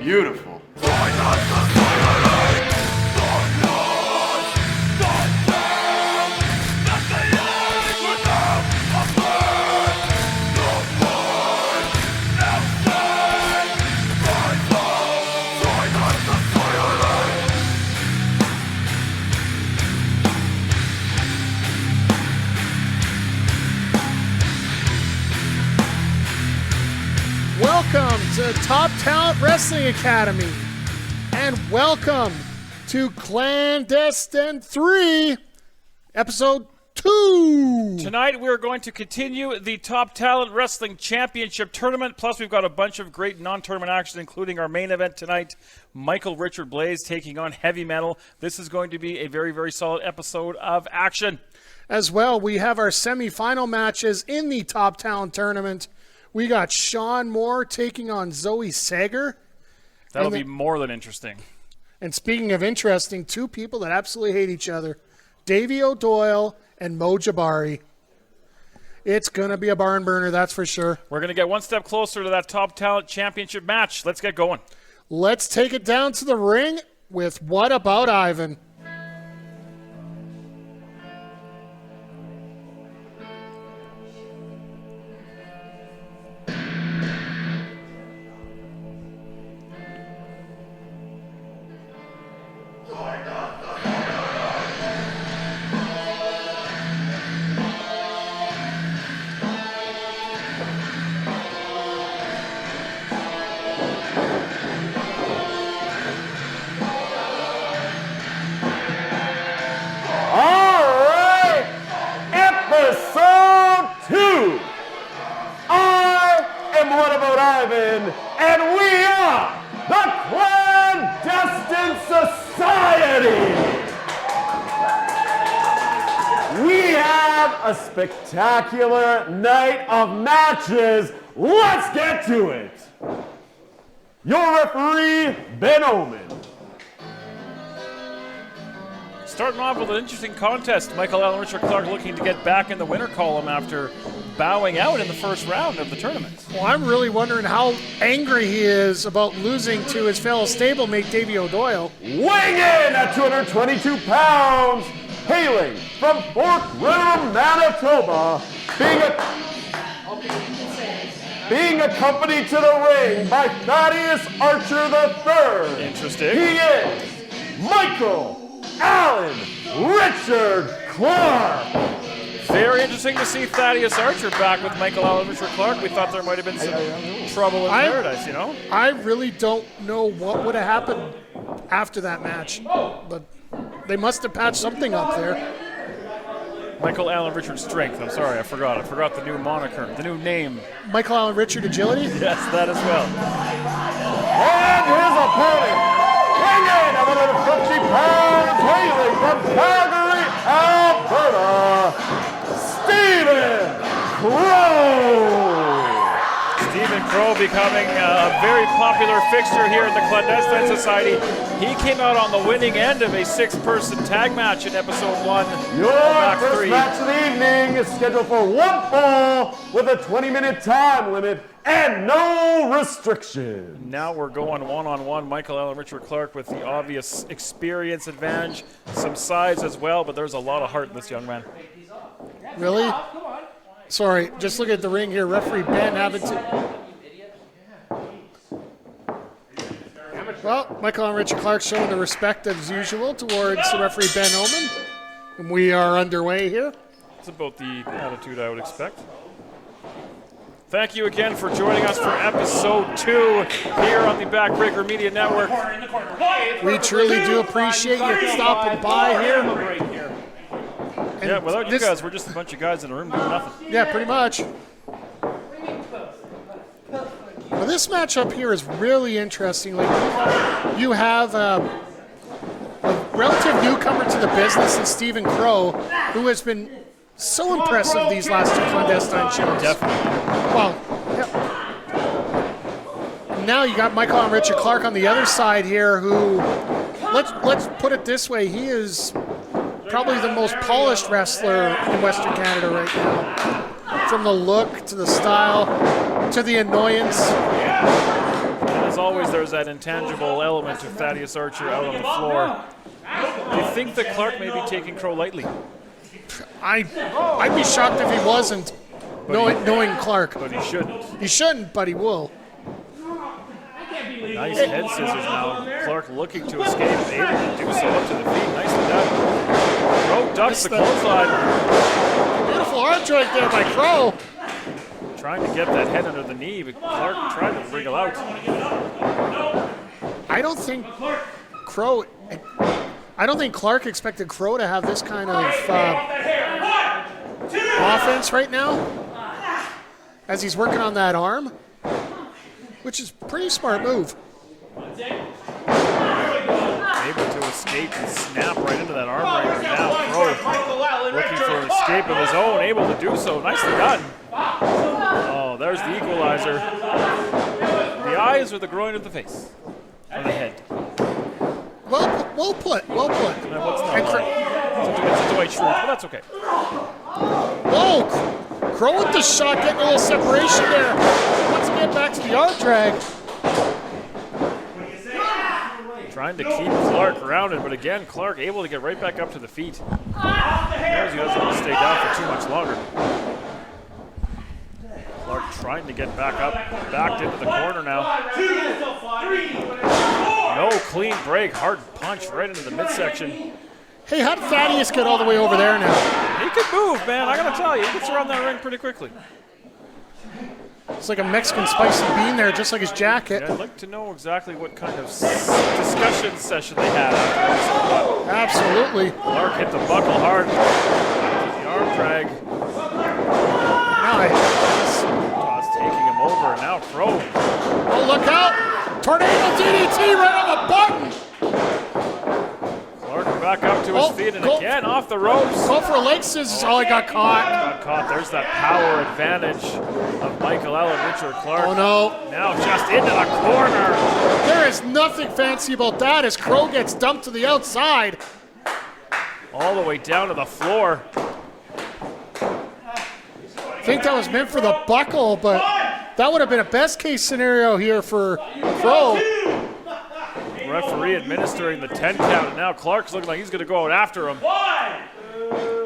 Beautiful. Welcome to Top Talent Wrestling Academy, and welcome to Clandestine 3, Episode 2. Tonight we're going to continue the Top Talent Wrestling Championship Tournament, plus we've got a bunch of great non-tournament action, including our main event tonight, Michael Richard Blais taking on Heavy Metal. This is going to be a very, very solid episode of action. As well, we have our semifinal matches in the Top Talent Tournament. We got Shaun Moore taking on Zoe Sager. That'll be more than interesting. And speaking of interesting, two people that absolutely hate each other, Davey O'Doyle and Jabari. It's going to be a barn burner, that's for sure. We're going to get one step closer to that Top Talent Championship match. Let's get going. Let's take it down to the ring with What About Ivan? And we are the Clandestine Society! We have a spectacular night of matches. Let's get to it! Your referee, Ben Oman. Starting off with an interesting contest. Michael Allen Richard Clark looking to get back in the winner column after bowing out in the first round of the tournament. Well, I'm really wondering how angry he is about losing to his fellow stablemate, Davey O'Doyle. Weighing in at 222 pounds, hailing from Fort River, Manitoba, being accompanied to the ring by Thaddeus Archer III. Interesting. He is Michael Allen Richard Clark. Very interesting to see Thaddeus Archer back with Michael Allen Richard Clark. We thought there might have been some trouble in paradise, you know? I really don't know what would have happened after that match, but they must have patched something up there. Michael Allen Richard Strength. I'm sorry, I forgot the new moniker, the new name. Michael Allen Richard Agility? Yes, that as well. And his opponent, weighing in at 150 pounds, hailing from Calgary, Alberta, Stephen Crowe. Stephen Crowe becoming a very popular fixture here in the Clandestine Society. He came out on the winning end of a 6-person tag match in episode 1. Your first match of the evening is scheduled for one fall with a 20-minute time limit and no restriction. Now we're going one-on-one. Michael Allen Richard Clark with the obvious experience advantage, some size as well, but there's a lot of heart in this young man. Really? Sorry, just look at the ring here. Referee Ben having to... Well, Michael and Richard Clark showing the respect as usual towards the referee Ben Oman. And we are underway here. It's about the attitude I would expect. Thank you again for joining us for episode 2 here on the Backbreaker Media Network. We truly do appreciate you stopping by here. And yeah, without you guys, we're just a bunch of guys in a room doing nothing. Yeah, pretty much. Well, this matchup here is really interesting. Like, you have a relative newcomer to the business in Stephen Crowe, who has been so impressive these last 2 clandestine shows. Definitely. Well, yeah. Now you got Michael and Richard Clark on the other side here, who, let's put it this way, he is probably the most polished wrestler in Western Canada right now. From the look to the style to the annoyance. As as always, there's that intangible element of Thaddeus Archer out on the floor. Do you think that Clark may be taking Crowe lightly? I'd be shocked if he wasn't, knowing Clark. But he shouldn't. He shouldn't, but he will. Nice head scissors now. Clark looking to escape, able to do so up to the feet. Nicely done. Crowe ducks the clothesline. Beautiful arm drag there by Crowe. Trying to get that head under the knee, but Clark trying to wriggle out. I don't think Clark expected Crowe to have this kind of offense right now as he's working on that arm, which is a pretty smart move. Able to escape and snap right into that arm breaker. Now Crowe looking for an escape of his own, able to do so. Nicely done. Oh, there's the equalizer. The eyes or the groin of the face? Or the head? Well put. What's not it's a white shrew, but that's okay. Whoa! Crowe with the shot, getting a little separation there. Once again, back to the arm drag. Trying to keep Clark grounded, but again, Clark able to get right back up to the feet. He knows he doesn't want to stay down for too much longer. Clark trying to get back up, backed into the corner now. No clean break, hard punch right into the midsection. Hey, how did Thaddeus get all the way over there now? He can move, man. I gotta tell you, he gets around that ring pretty quickly. It's like a Mexican spicy bean there, just like his jacket. Yeah, I'd like to know exactly what kind of discussion session they had after this. Absolutely. Clark hit the buckle hard. The arm drag. Now Toss taking him over, and now Crowe. oh, look out! Tornado DDT right on the button! Clark back up to his feet, and again off the ropes. Go for a leg scissors. Oh, he got caught. Got caught. There's that power advantage of Michael Allen, Richard Clark. Oh, no. Now just into the corner. There is nothing fancy about that as Crowe gets dumped to the outside. All the way down to the floor. I think that was meant for the buckle, but that would have been a best case scenario here for Crowe. Referee administering the 10 count, and now Clark's looking like he's going to go out after him.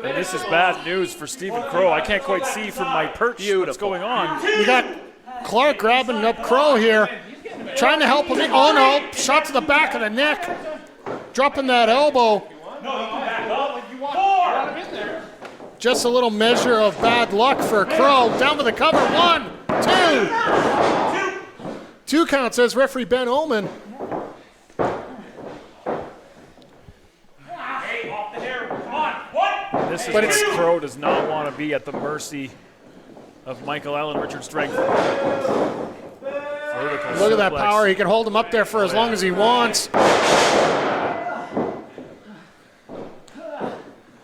And this is bad news for Stephen Crowe. I can't quite see from my perch what's going on. You got Clark grabbing up Crowe here, trying to help him. Oh no, shot to the back of the neck, dropping that elbow. Just a little measure of bad luck for Crowe. Down to the cover, 1, 2. 2 count, says referee Ben Ullman. This is where Crowe does not want to be at the mercy of Michael Allen, Richard strength. Look at that power. He can hold him up there for as long as he wants.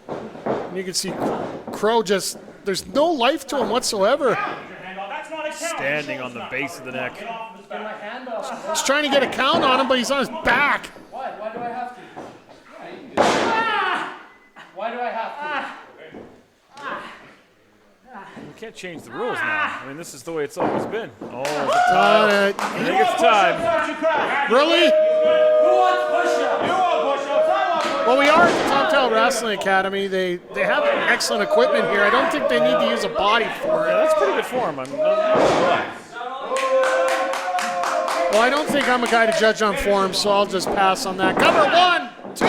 And you can see Crowe just, there's no life to him whatsoever. Standing on the base of the neck. He's trying to get a count on him, but he's on his back. Why do I have to? Why do I have to? You can't change the rules now. I mean, this is the way it's always been. Oh, is it time? I think it's time. Really? Who wants push-ups? You want push-ups? Well, we are at the Top Tail Wrestling Academy. They have excellent equipment here. I don't think they need to use a body for it. Yeah, that's pretty good form. I'm not gonna lie. Well, I don't think I'm a guy to judge on form, so I'll just pass on that. Cover, 1, 2.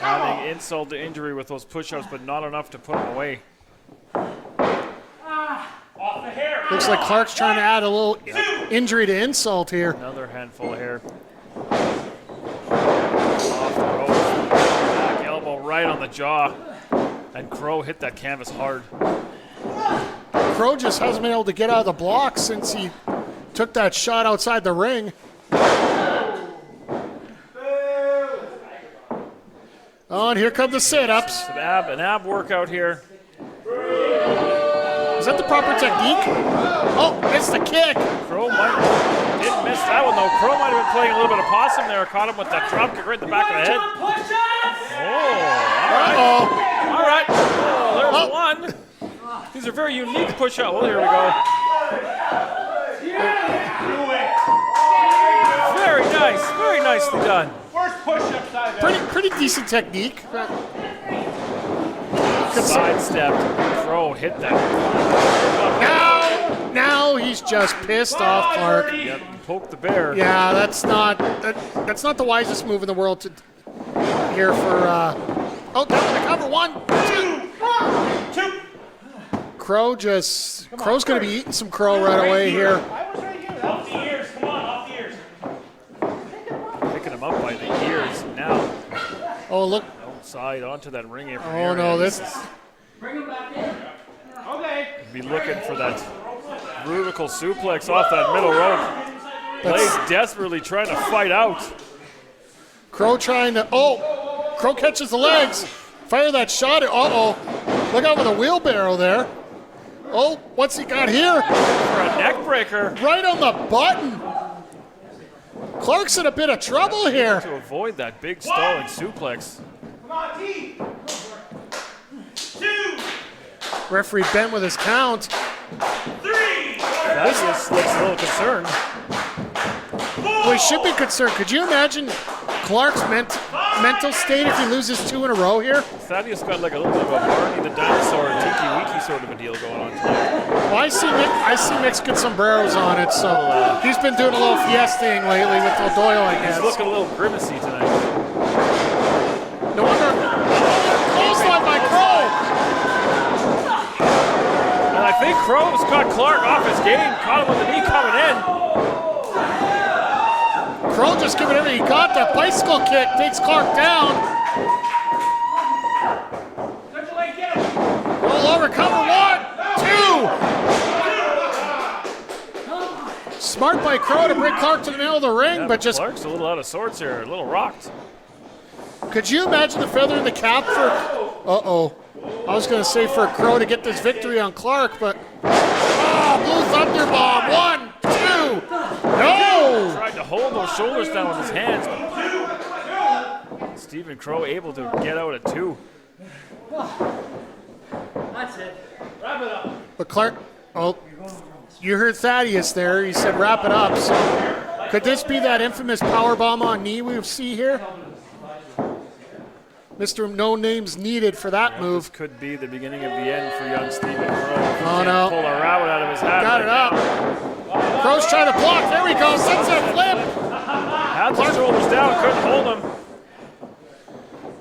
Adding insult to injury with those push-ups, but not enough to put him away. Looks like Clark's trying to add a little injury to insult here. Another handful of hair. Off the ropes. Back elbow right on the jaw. And Crowe hit that canvas hard. Crowe just hasn't been able to get out of the block since he took that shot outside the ring. Oh, and here come the sit-ups. An ab workout here. Is that the proper technique? Oh, it's the kick. Crowe didn't miss that one though. Crowe might have been playing a little bit of possum there. Caught him with that drop kick right in the back of the head. Oh, all right. Oh, there's one. These are very unique push-ups. Well, here we go. nice. Very nicely done. Worst push-ups I've ever. Pretty decent technique. But Sidestepped. Crowe hit that. now he's just pissed off Clark. Yep, poke the bear. Yeah, that's not the wisest move in the world to here for. Oh, down to the cover. 1, 2. Crow's going to be eating some Crowe right away here. I was right here. Off the ears. Come on, off the ears. Picking him up by the ears now. Oh, look. Outside onto that ring apron. Oh, no, this. Bring him back in. Okay. Be looking for that vertical suplex off that middle rope. Blais desperately trying to fight out. Crowe trying to. Oh, Crowe catches the legs. Fire that shot. Uh-oh. Look out with a wheelbarrow there. Oh, what's he got here? For a neck breaker. Right on the button. Clark's in a bit of trouble here. To avoid that big stalling suplex. Come on, T. 2. Referee bent with his count. 3. That just looks a little concerned. Well, he should be concerned. Could you imagine Clark's mental state if he loses 2 in a row here? Thaddeus got like a little bit of a Barney the Dinosaur, Tiki Wiki sort of a deal going on tonight. Well, I see Mexican sombreros on it, so he's been doing a little fiesting lately with O'Doyle, I guess. He's looking a little grimacy tonight. No wonder. Clothesline by Crowe. And I think Crowe's got Clark off his game, caught him with the knee coming in. Crowe just giving everything he got. That bicycle kick takes Clark down. Roll over, cover. 1, 2. Smart by Crowe to bring Clark to the middle of the ring, but just. Clark's a little out of sorts here, a little rocked. Could you imagine the feather in the cap for. Uh-oh. I was going to say for Crowe to get this victory on Clark, but. Oh, Blue Thunder Bomb. 1, 2. No! Tried to hold those shoulders down with his hands. But Stephen Crowe able to get out at 2. That's it. Wrap it up. But Clark. Oh, you heard Thaddeus there. He said wrap it up. So could this be that infamous powerbomb on knee we see here? Mr. No Names Needed for that move. This could be the beginning of the end for young Stephen Crowe. Oh, no. Pull a rabbit out of his hat. Got it up. Crowe's trying to block. There we go. Sunset flip. Had the shoulders down, couldn't hold him.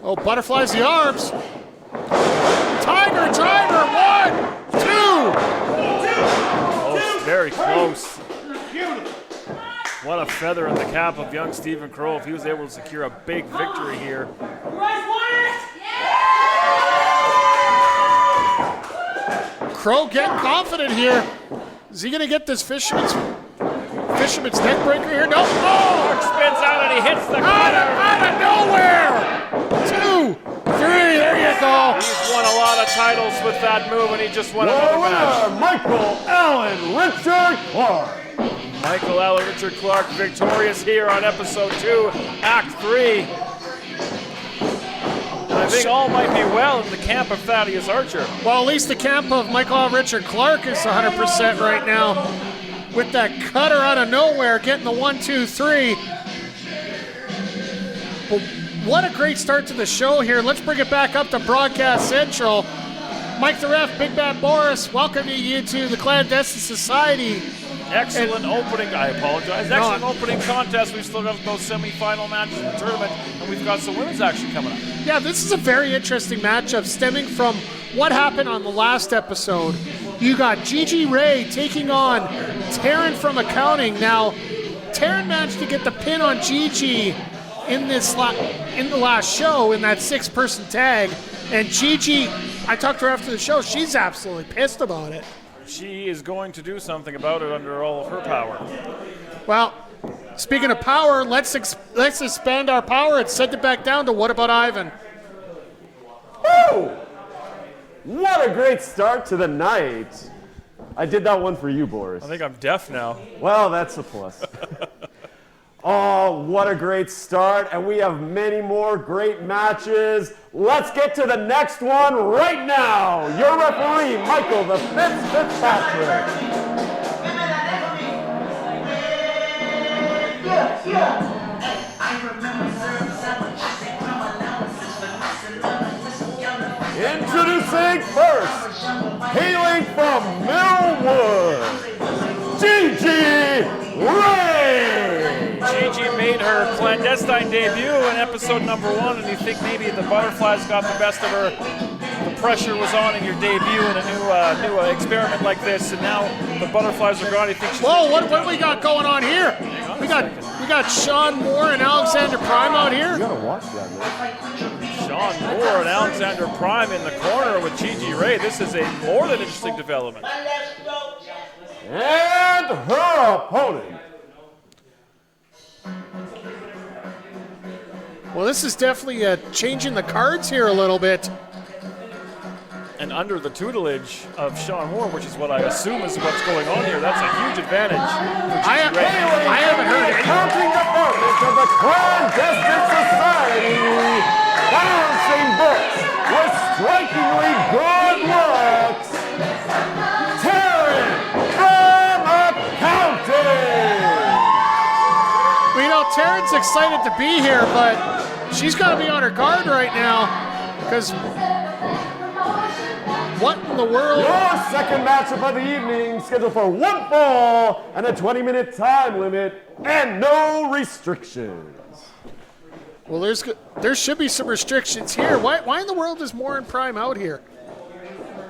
Oh, butterflies the arms. Tiger Driver. 1, 2. Oh, very close. What a feather in the cap of young Stephen Crowe if he was able to secure a big victory here. You guys want it? Crowe getting confident here. Is he going to get this fisherman's neck breaker here? No. Oh! Spins out and he hits the Out of nowhere! 2, 3, there you go. He's won a lot of titles with that move, and he just won Your another match. winner, Michael Allen Richard Clark. Michael Allen Richard Clark victorious here on episode 2, Act 3. And I think all might be well in the camp of Thaddeus Archer. Well, at least the camp of Michael Allen Richard Clark is 100% right now. With that cutter out of nowhere, getting the 1, 2, 3. Well, what a great start to the show here. Let's bring it back up to Broadcast Central. Mike the Ref, Big Bad Boris, welcoming you to the Clandestine Society. Excellent opening, I apologize. Excellent opening contest. We've still got those semi-final matches in the tournament, and we've got some women's action coming up. Yeah, this is a very interesting matchup stemming from what happened on the last episode. You got Gigi Ray taking on Taryn from accounting. Now, Taryn managed to get the pin on Gigi in the last show in that 6-person tag, and Gigi, I talked to her after the show, she's absolutely pissed about it. She is going to do something about it under all of her power. Well, speaking of power, let's expand our power and send it back down to What About Ivan? Woo! What a great start to the night. I did that one for you, Boris. I think I'm deaf now. Well, that's a plus. Oh, what a great start, and we have many more great matches. Let's get to the next one right now. Your referee, Michael the Fifth Fitzpatrick. Introducing first, hailing from Millwood, Gigi Ray. Gigi made her clandestine debut in episode number 1, and you think maybe the butterflies got the best of her. The pressure was on in your debut in a new experiment like this, and now the butterflies are gone. You think she's Whoa, what do we got going on here? We got Shaun Moore and Alexander Prime out here. You gotta watch that, man. Shaun Moore and Alexander Prime in the corner with Gigi Ray. This is a more than interesting development. And her opponent. Well, this is definitely changing the cards here a little bit. And under the tutelage of Shaun Moore, which is what I assume is what's going on here, that's a huge advantage for Gigi Ray. I haven't heard any. Accounting department of the Clandestine Society, balancing books with strikingly good looks, Taryn from accounting. Well, you know, Taryn's excited to be here, but she's got to be on her guard right now because what in the world? Your second matchup of the evening, scheduled for 1 fall and a 20-minute time limit and no restrictions. Well, there should be some restrictions here. Why in the world is Moore and Prime out here?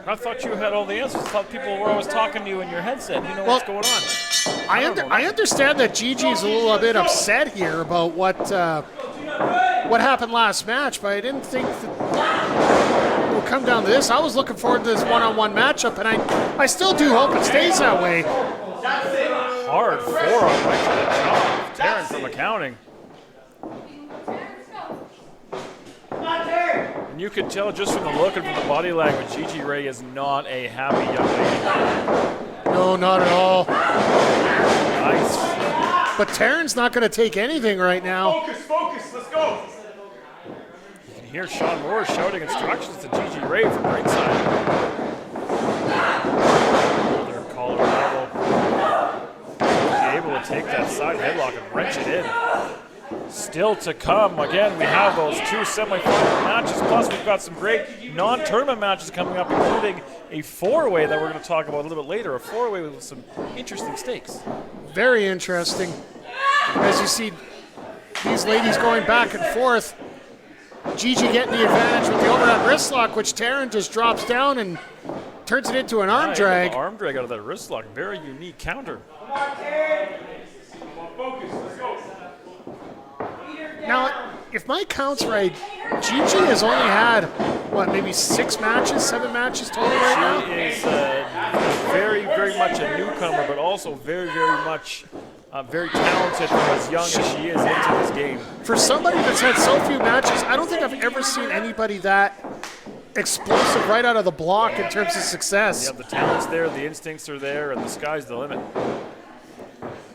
I thought you had all the answers. I thought people were always talking to you in your headset. You know what's going on. I understand that Gigi's a little bit upset here about what happened last match, but I didn't think that it would come down to this. I was looking forward to this one-on-one matchup, and I still do hope it stays that way. Hard forearm right to the jaw. Taryn from accounting. And you can tell just from the look and from the body language, Gigi Ray is not a happy young lady. No, not at all. Nice. But Taryn's not going to take anything right now. Focus, let's go. You can hear Shaun Moore shouting instructions to Gigi Ray from ringside. Their collar level. Able to take that side headlock and wrench it in. Still to come. Again, we have those 2 semifinal matches, plus we've got some great non-tournament matches coming up, including a 4-way that we're going to talk about a little bit later, a 4-way with some interesting stakes. Very interesting. As you see these ladies going back and forth, Gigi getting the advantage with the overhead wrist lock, which Taryn just drops down and turns it into an arm drag. Arm drag out of that wrist lock. Very unique counter. Focus, let's go. Now, if my count's right, Gigi has only had, maybe 6 matches, 7 matches total right now? She is very, very much a newcomer, but also very, very much very talented for as young as she is into this game. For somebody that's had so few matches, I don't think I've ever seen anybody that explosive right out of the block in terms of success. Yeah, the talent's there, the instincts are there, and the sky's the limit.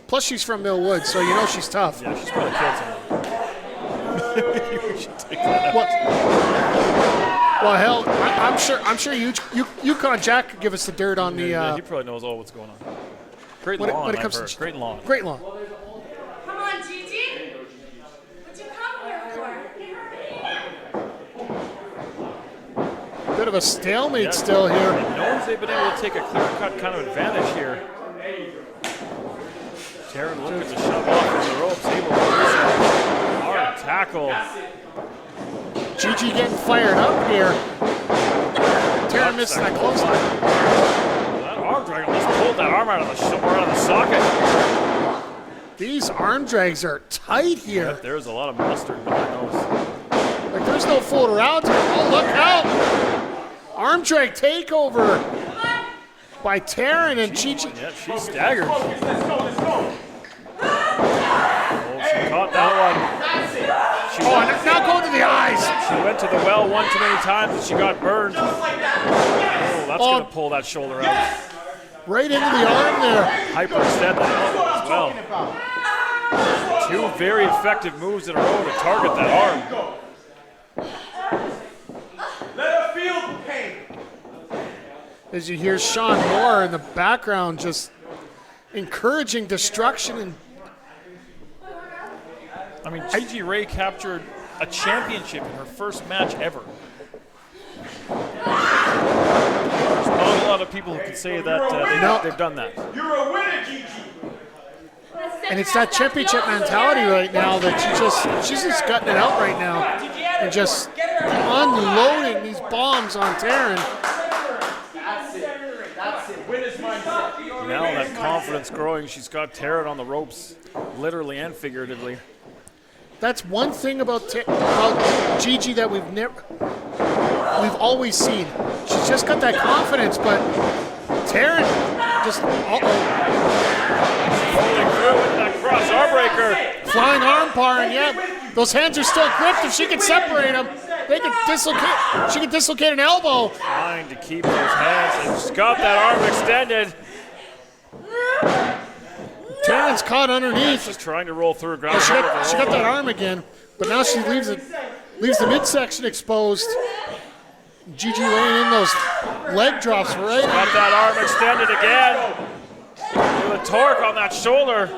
Plus, she's from Millwood, so you know she's tough. Yeah, she's probably killed someone. You should take that out. Well, hell, I'm sure Yukon Jack could give us the dirt on the. Yeah, he probably knows all what's going on. Great lawn, when it I've comes heard. to Great lawn. Great lawn. Come on, Gigi. What'd you come here for? Bit of a stalemate still here. And no one's been able to take a clear-cut kind of advantage here. Taryn looking to shove off from the ropes, able to do some hard tackle. Gigi getting fired up here. Taryn missed that close line. That arm drag almost pulled that arm out of the socket. These arm drags are tight here. Yeah, there's a lot of mustard behind those. Like there's no fool around here. Oh, look out! Arm drag takeover by Taryn and Gigi. Yeah, she staggered. Let's go. Oh, she caught that one. Now go to the eyes. She went to the well one too many times and she got burned. Oh, that's going to pull that shoulder out. Right into the arm there. Hyperextend that as well. 2 very effective moves in a row to target that arm. Let her feel the pain. As you hear Shaun Moore in the background just encouraging destruction and I mean, Gigi Ray captured a championship in her first match ever. There's not a lot of people who can say that they've done that. You're a winner, Gigi. And it's that championship mentality right now that she's just gutting it out right now and just unloading these bombs on Taryn. That's it. Winner's mindset. Now that confidence growing, she's got Taryn on the ropes, literally and figuratively. That's one thing about Gigi that we've always seen. She's just got that confidence, but Taryn just Rolling through with that cross arm breaker. flying arm bar, and yeah, those hands are still gripped. If she can separate them, they can dislocate. She can dislocate an elbow. Trying to keep those hands, and she's got that arm extended. Taryn's caught underneath. Just trying to roll through. Grab She got that arm again, but now she leaves the midsection exposed. Gigi laying in those leg drops right. Got that arm extended again. With a torque on that shoulder.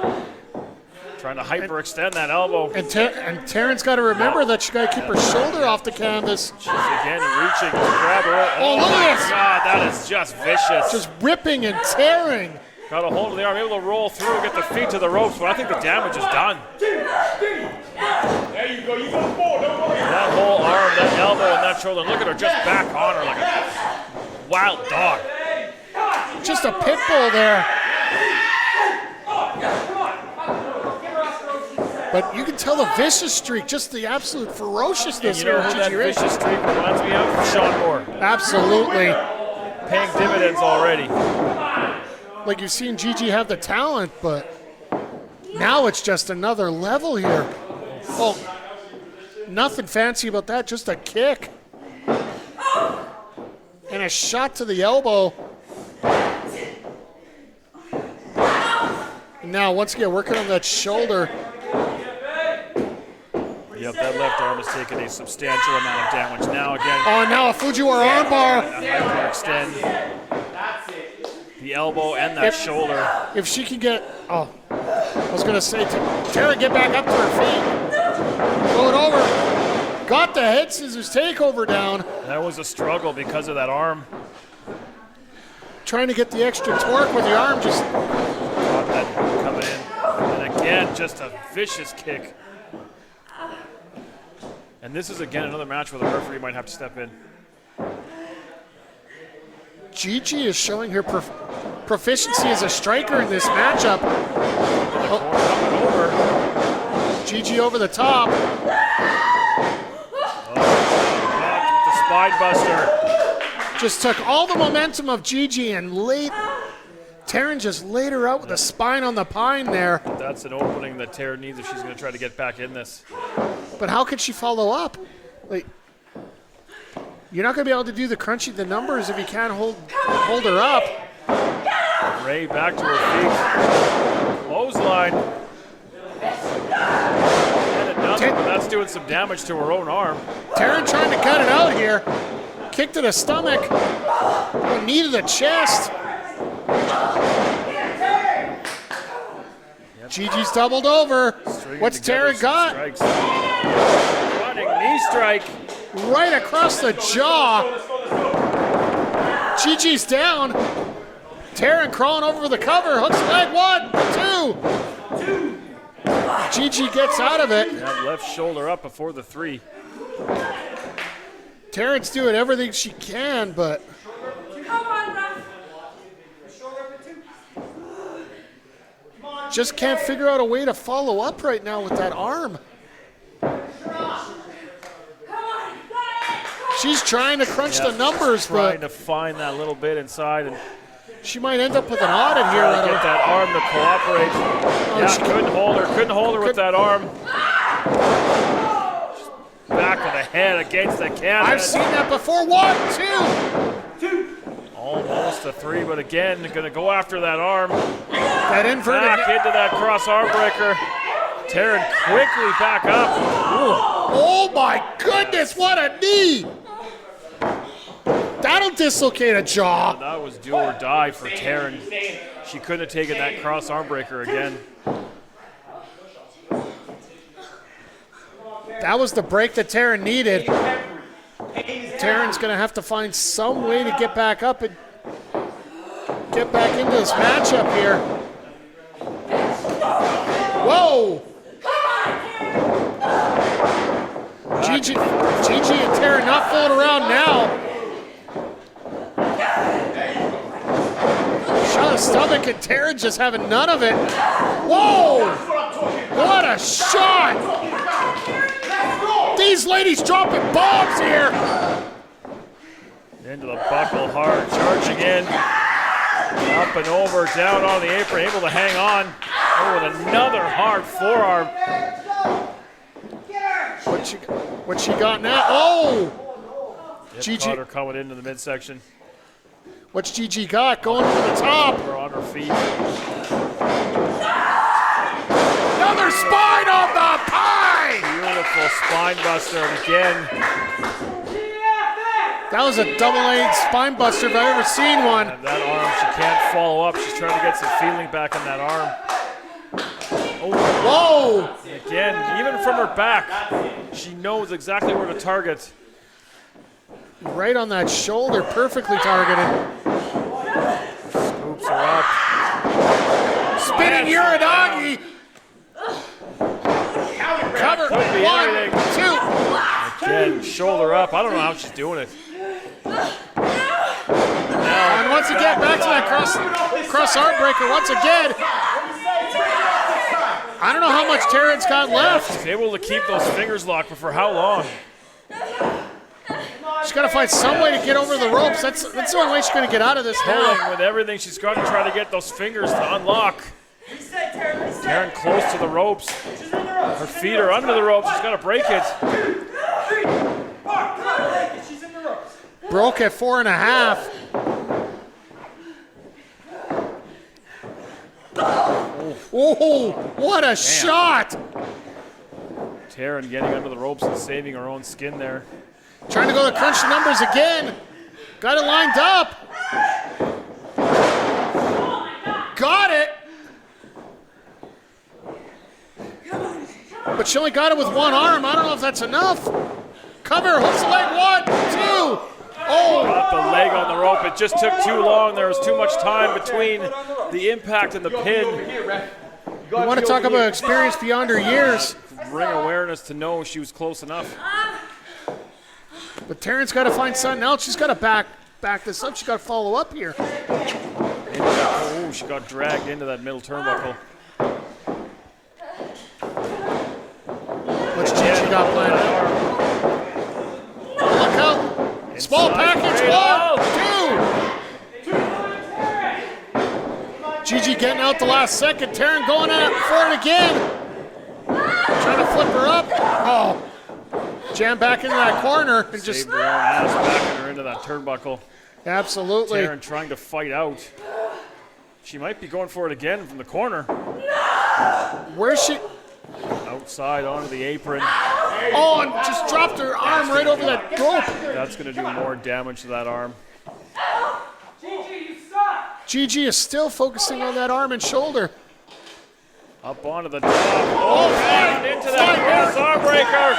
Trying to hyperextend that elbow. And Taryn's got to remember that she got to keep her shoulder off the canvas. She's again reaching to grab her. Oh, look at this. God, that is just vicious. Just ripping and tearing. Got a hold of the arm, able to roll through, get the feet to the ropes, but I think the damage is done. There you go. You go forward. Don't worry. That whole arm, that elbow, and that shoulder. Look at her just back on her like a wild dog. Just a pit bull there. But you can tell the vicious streak, just the absolute ferociousness You know here. who that Gigi Ray. vicious streak reminds me of? Shaun Moore. Absolutely. Paying dividends already. Like you've seen Gigi have the talent, but now it's just another level here. Oh, nothing fancy about that, just a kick. And a shot to the elbow. And now, once again, working on that shoulder. Yep, that left arm has taken a substantial amount of damage. Now again, Oh, now a Fujiwara armbar. a hyperextend. The elbow and that shoulder. If she can get, I was going to say, Taryn, get back up to her feet. Roll it over. Got the head scissors takeover down. That was a struggle because of that arm. Trying to get the extra torque with the arm, just Got that coming in. And again, just a vicious kick. And this is again another match where the referee might have to step in. Gigi is showing her proficiency as a striker in this matchup. Coming over. Gigi over the top. Caught with the spine buster. Just took all the momentum of Gigi and Taryn just laid her out with a spine on the pine there. That's an opening that Taryn needs if she's going to try to get back in this. But how could she follow up? Like, you're not going to be able to do the numbers if you can't hold her up. Ray back to her feet. Clothesline. And another, but that's doing some damage to her own arm. Taryn trying to cut it out here. Kick to the stomach. Knee to the chest. Gigi's doubled over. Stringing What's together Taryn some got? strikes. Running knee strike. Right across the jaw. Gigi's down. Taryn crawling over the cover. Hooks leg. 1, 2. Gigi gets out of it. That left shoulder up before the 3. Taryn's doing everything she can, but Come on, ref. just can't figure out a way to follow up right now with that arm. She's trying to crunch the numbers, Trying but to find that little bit inside and she might end up with an audit here. try to get that arm to cooperate. Yeah, she couldn't hold her with that arm. Back of the head against the canvas. I've seen that before. 1, 2. Almost a 3, but again, going to go after that arm. That inverted. Back into that cross arm breaker. Taryn quickly back up. Ooh. Oh my goodness, what a knee! That'll dislocate a jaw. That was do or die for Taryn. She couldn't have taken that cross arm breaker again. That was the break that Taryn needed. Taryn's going to have to find some way to get back up and get back into this matchup here. Whoa! Gigi and Taryn not fooling around now. Shot of stomach and Taryn just having none of it. Whoa! What a shot! These ladies dropping bombs here. Into the buckle hard, charging in. Up and over, down on the apron, able to hang on. Oh, with another hard forearm. What she got now? Oh! Gigi. Caught her coming into the midsection. What's Gigi got? Going for the top. We're on her feet. Another spine on the pie! Beautiful spine buster again. That was a double-A spine buster if I've ever seen one. And that arm, she can't follow up. She's trying to get some feeling back in that arm. Oh. Whoa! Again, even from her back, she knows exactly where to target. Right on that shoulder, perfectly targeted. Scoops her up. Spinning Uranagi. Cover. Could be 1, anything. 2. Again, shoulder up. I don't know how she's doing it. And once again, back to that cross arm breaker once again. I don't know how much Taryn's got left. She's able to keep those fingers locked, but for how long? She's got to find some way to get over the ropes. That's the only way she's going to get out of this Pulling now. with everything she's got to try to get those fingers to unlock. Taryn close to the ropes. Her feet are under the ropes. She's got to break it. Broke at 4.5. Oh, what a shot! Taryn getting under the ropes and saving her own skin there. Trying to go to crunch the numbers again. Got it lined up. Got it. But she only got it with one arm. I don't know if that's enough. Cover, hooks the leg, 1, 2. Oh! Got the leg on the rope. It just took too long. There was too much time between the impact and the pin. You want to talk about experience beyond her years. Ring awareness to know she was close enough. But Taryn's got to find something else. She's got to back this up. She's got to follow up here. Oh, she got dragged into that middle turnbuckle. What's Gigi got planned? Look out. Small package, 1, 2. Gigi getting out the last second. Taryn going for it again. Trying to flip her up. Oh. Jam back into that corner and just. Saved her own ass, backing her into that turnbuckle. Absolutely. Taryn trying to fight out. She might be going for it again from the corner. Where's she? Outside onto the apron. Oh, and just dropped her arm right over that rope. That's going to do more damage to that arm. Gigi, you suck! Gigi is still focusing on that arm and shoulder. Up onto the top. Oh, and into that cross arm breaker.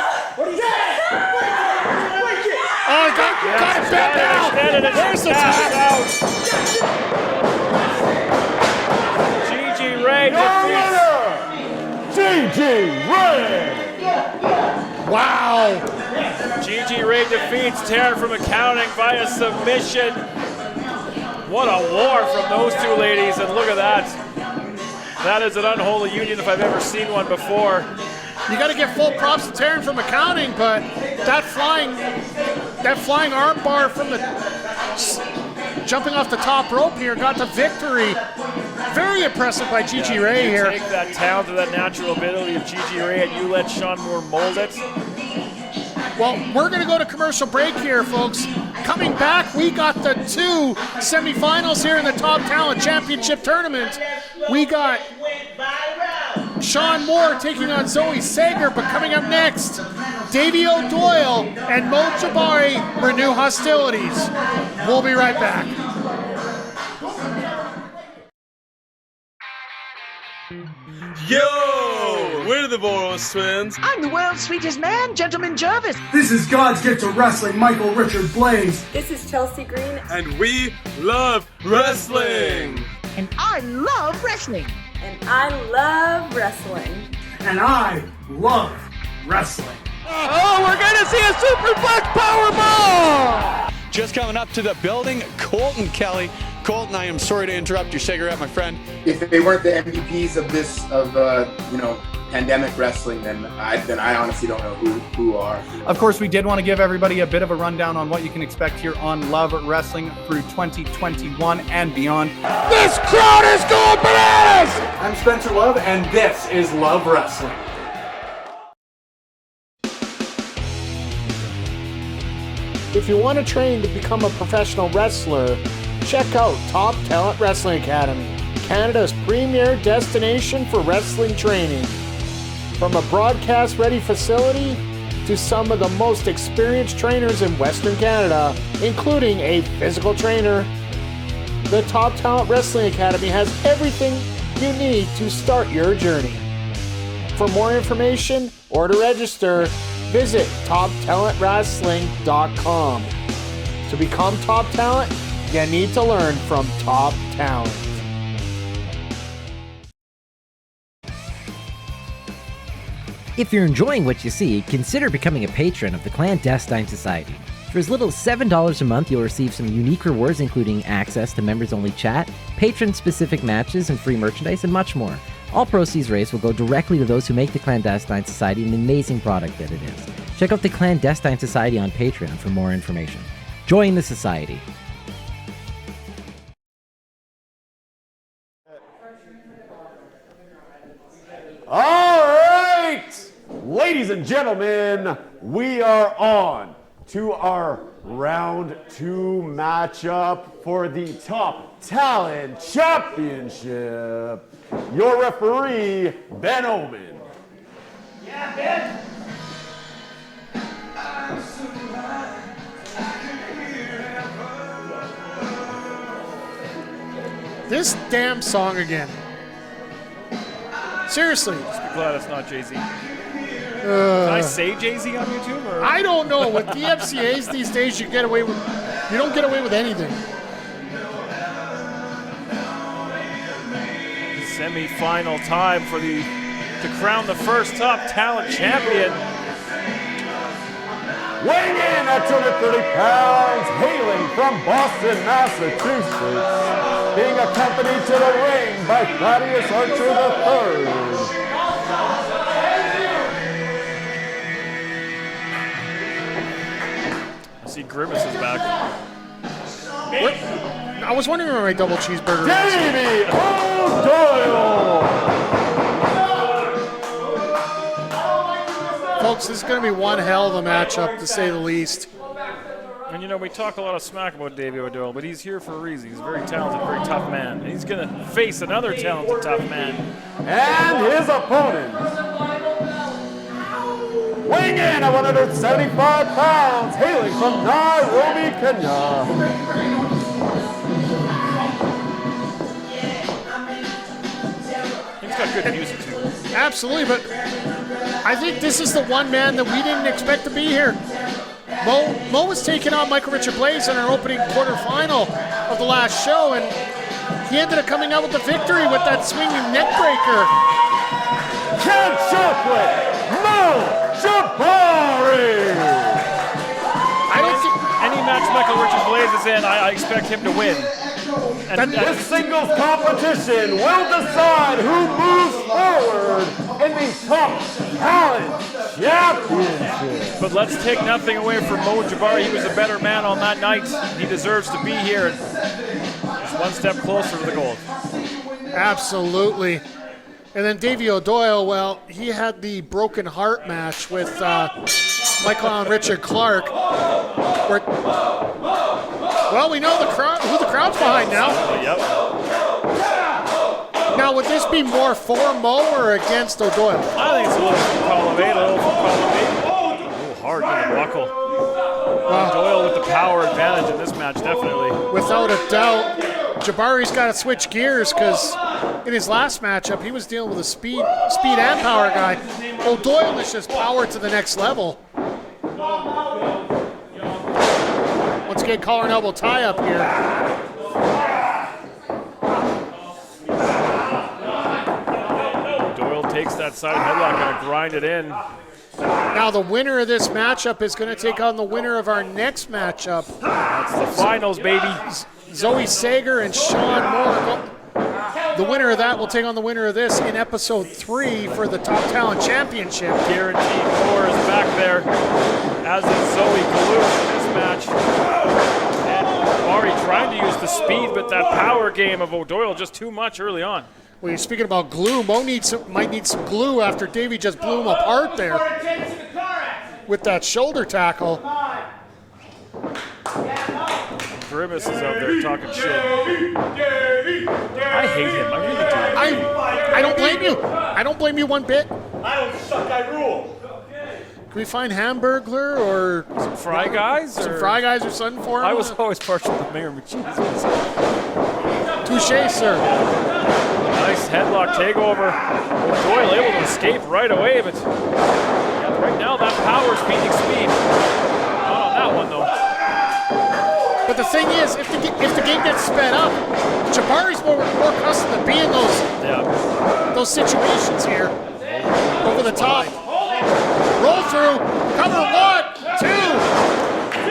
Oh, got it bent now. Where's the tap? Gigi Ray defeats. Gigi Ray! Wow. Gigi Ray defeats Taryn from accounting via submission. What a war from those two ladies, and look at that. That is an unholy union if I've ever seen one before. You got to give full props to Taryn from accounting, but that flying arm bar from the jumping off the top rope here got the victory. Very impressive by Gigi Ray here. Take that talent and that natural ability of Gigi Ray and you let Shaun Moore mold it. Well, we're going to go to commercial break here, folks. Coming back, we got the 2 semifinals here in the Top Talent Championship Tournament. We got Shaun Moore taking on Zoe Sager, but coming up next, Davey O'Doyle and Mo Jabari renew hostilities. We'll be right back. Yo! We're the Boris twins. I'm the world's sweetest man, Gentleman Jervis. This is God's gift to wrestling, Michael Richard Blais. This is Chelsea Green. And we love wrestling. And I love wrestling. And I love wrestling. And I love wrestling. Oh, we're going to see a superplex powerbomb! Just coming up to the building, Colton Kelly. Colton, I am sorry to interrupt your cigarette, my friend. If they weren't the MVPs of pandemic wrestling, then I honestly don't know who are. Of course, we did want to give everybody a bit of a rundown on what you can expect here on Love Wrestling through 2021 and beyond. This crowd is going bananas! I'm Spencer Love, and this is Love Wrestling. If you want to train to become a professional wrestler, check out Top Talent Wrestling Academy, Canada's premier destination for wrestling training. From a broadcast-ready facility to some of the most experienced trainers in Western Canada, including a physical trainer, the Top Talent Wrestling Academy has everything you need to start your journey. For more information or to register, visit TopTalentWrestling.com. To become top talent, you need to learn from top talent. If you're enjoying what you see, consider becoming a patron of the Clandestine Society. For as little as $7 a month, you'll receive some unique rewards, including access to members-only chat, patron-specific matches, and free merchandise, and much more. All proceeds raised will go directly to those who make the Clandestine Society an amazing product that it is. Check out the Clandestine Society on Patreon for more information. Join the society. All right, ladies and gentlemen, we are on to our round 2 matchup for the Top Talent Championship. Your referee, Ben Oman. Yeah, Ben. This damn song again. Seriously. Just be glad it's not Jay-Z. Can I say Jay-Z on YouTube? Or? I don't know. With the FCAs these days, you don't get away with anything. Semi-final time to crown the first Top Talent Champion. Weighing in at 230 pounds, hailing from Boston, Massachusetts, being accompanied to the ring by Thaddeus Archer III. I see Grimace is back. I was wondering where my double cheeseburger is. Davey O'Doyle! Folks, this is going to be one hell of a matchup, to say the least. And you know, we talk a lot of smack about Davey O'Doyle, but he's here for a reason. He's a very talented, very tough man. And he's going to face another talented, tough man. And his opponent, weighing in at 175 pounds, hailing from Nairobi, Kenya. He's got good music, too. Absolutely, but I think this is the one man that we didn't expect to be here. Mo was taking on Michael Richard Blais in our opening quarterfinal of the last show, and he ended up coming out with the victory with that swinging neck breaker. Count Chocolate, Mo Jabari! I don't think any match Michael Richard Blais is in, I expect him to win. And this singles competition will decide who moves forward in the Top Talent Championship. But let's take nothing away from Mo Jabari. He was a better man on that night. He deserves to be here. He's one step closer to the gold. Absolutely. And then Davey O'Doyle, well, he had the broken heart match with Michael and Richard Clark. Well, we know who the crowd's behind now. Yep. Now, would this be more for Mo or against O'Doyle? I think it's a little from column 8, a little from column 8. A little hard in the buckle. O'Doyle with the power advantage in this match, definitely. Without a doubt. Jabari's got to switch gears because in his last matchup, he was dealing with a speed and power guy. O'Doyle is just power to the next level. Once again, collar and elbow tie up here. Doyle takes that side headlock, gonna grind it in. Now the winner of this matchup is going to take on the winner of our next matchup. That's the finals, baby. Zoe Sager and Shaun Moore. The winner of that will take on the winner of this in episode 3 for the Top Talent Championship. Guaranteed Moore is back there, as is Zoe Galoo in this match. And Jabari trying to use the speed, but that power game of O'Doyle just too much early on. Well, you're speaking about glue. Mo might need some glue after Davey just blew him apart there with that shoulder tackle. Grimace is out there talking shit. I hate him. I really do. I don't blame you. I don't blame you one bit. I don't suck, I rule. Can we find Hamburglar or some Fry Guys? Some Fry Guys or something for him? I was always partial to Mayor McCheese. Touche, sir. Nice headlock takeover. O'Doyle able to escape right away, but yeah, right now that power is beating speed. Not on that one though. But the thing is, if the game gets sped up, Jabari's more accustomed to being those situations here. Over the top. Roll through. Cover 1,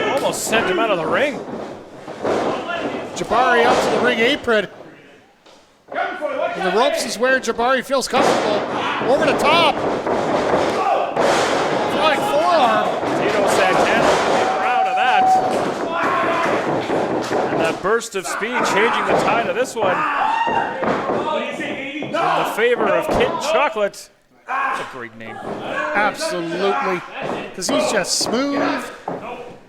2. Almost sent him out of the ring. Jabari up to the ring apron. And the ropes is where Jabari feels comfortable. Over the top. Flying forearm. Tito Santana will be proud of that. And that burst of speed changing the tide of this one in the favor of Kid Chocolate. That's a great name. Absolutely. Because he's just smooth.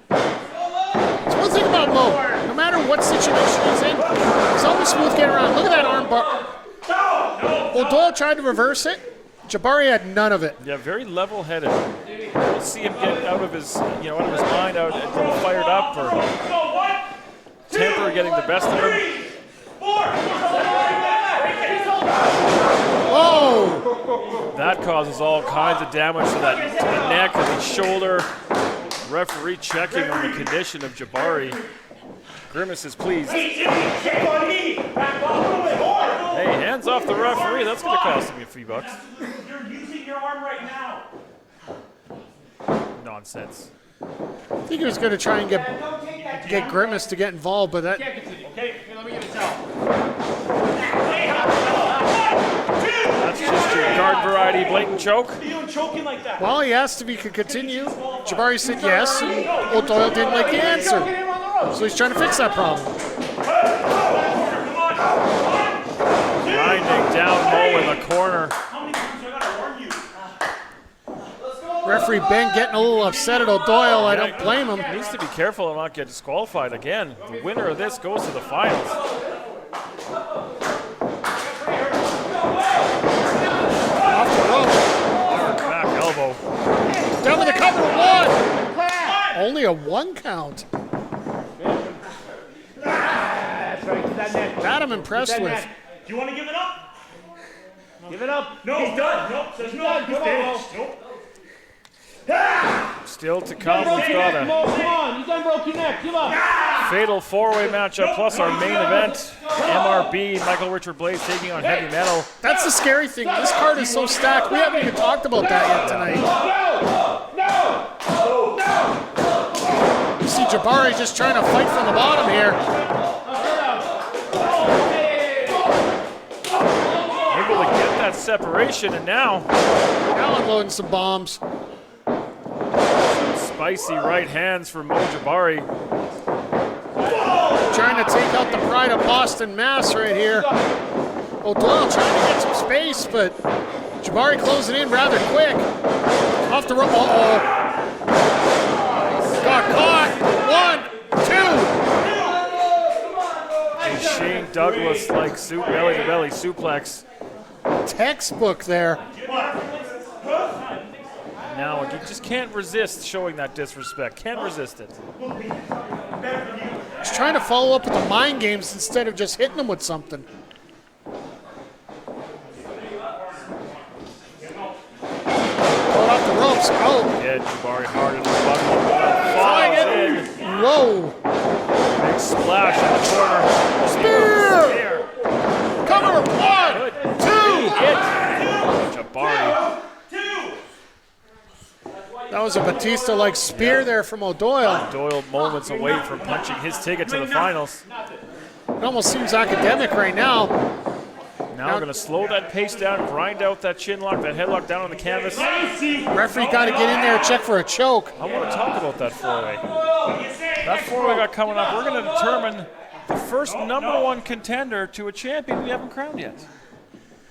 It's one thing about Mo. No matter what situation he's in, he's always smooth getting around. Look at that arm bar. O'Doyle tried to reverse it. Jabari had none of it. Yeah, very level-headed. We'll see him get out of his, out of his mind, out a little fired up, or temper getting the best of him. Oh! That causes all kinds of damage to the neck and the shoulder. Referee checking on the condition of Jabari. Grimace is pleased. Hey, hands off the referee. That's going to cost him a few bucks. You're using your arm right now. Nonsense. I think he was going to try and get Grimace to get involved, but that... Okay, let me get a towel. That's just your garden variety blatant choke. What are you doing choking like that? Well, he asked if he could continue. Jabari said yes, and O'Doyle didn't like the answer. So he's trying to fix that problem. Grinding down Mo in the corner. Referee Ben getting a little upset at O'Doyle. I don't blame him. He needs to be careful and not get disqualified again. The winner of this goes to the finals. Off the rope. Back elbow. Down with the cover, 1. Only a 1 count. That I'm impressed with. Do you want to give it up? Give it up. No, he's done. Nope, says no. He's finished. Nope. Still to come, we've got a fatal four-way matchup plus our main event. MRB, Michael Richard Blais taking on Heavy Metal. That's the scary thing. This card is so stacked. We haven't even talked about that yet tonight. You see Jabari just trying to fight from the bottom here. Able to get that separation, and now unloading some bombs. Spicy right hands for Mo Jabari. Trying to take out the pride of Boston, Mass right here. O'Doyle trying to get some space, but Jabari closing in rather quick. Off the rope. Uh-oh. Got caught. 1, 2. A Shane Douglas like belly-to-belly suplex. Textbook there. Now you just can't resist showing that disrespect. Can't resist it. He's trying to follow up with the mind games instead of just hitting him with something. Going off the ropes. Oh. Yeah, Jabari hard in the buckle. Falls in. Whoa. Big splash in the corner. Spear. Cover. 1, 2. Jabari. That was a Batista-like spear there from O'Doyle. Doyle moments away from punching his ticket to the finals. It almost seems academic right now. Now we're going to slow that pace down, grind out that chin lock, that headlock down on the canvas. Referee got to get in there and check for a choke. I want to talk about that four-way. That four-way got coming up. We're going to determine the first #1 contender to a champion we haven't crowned yet.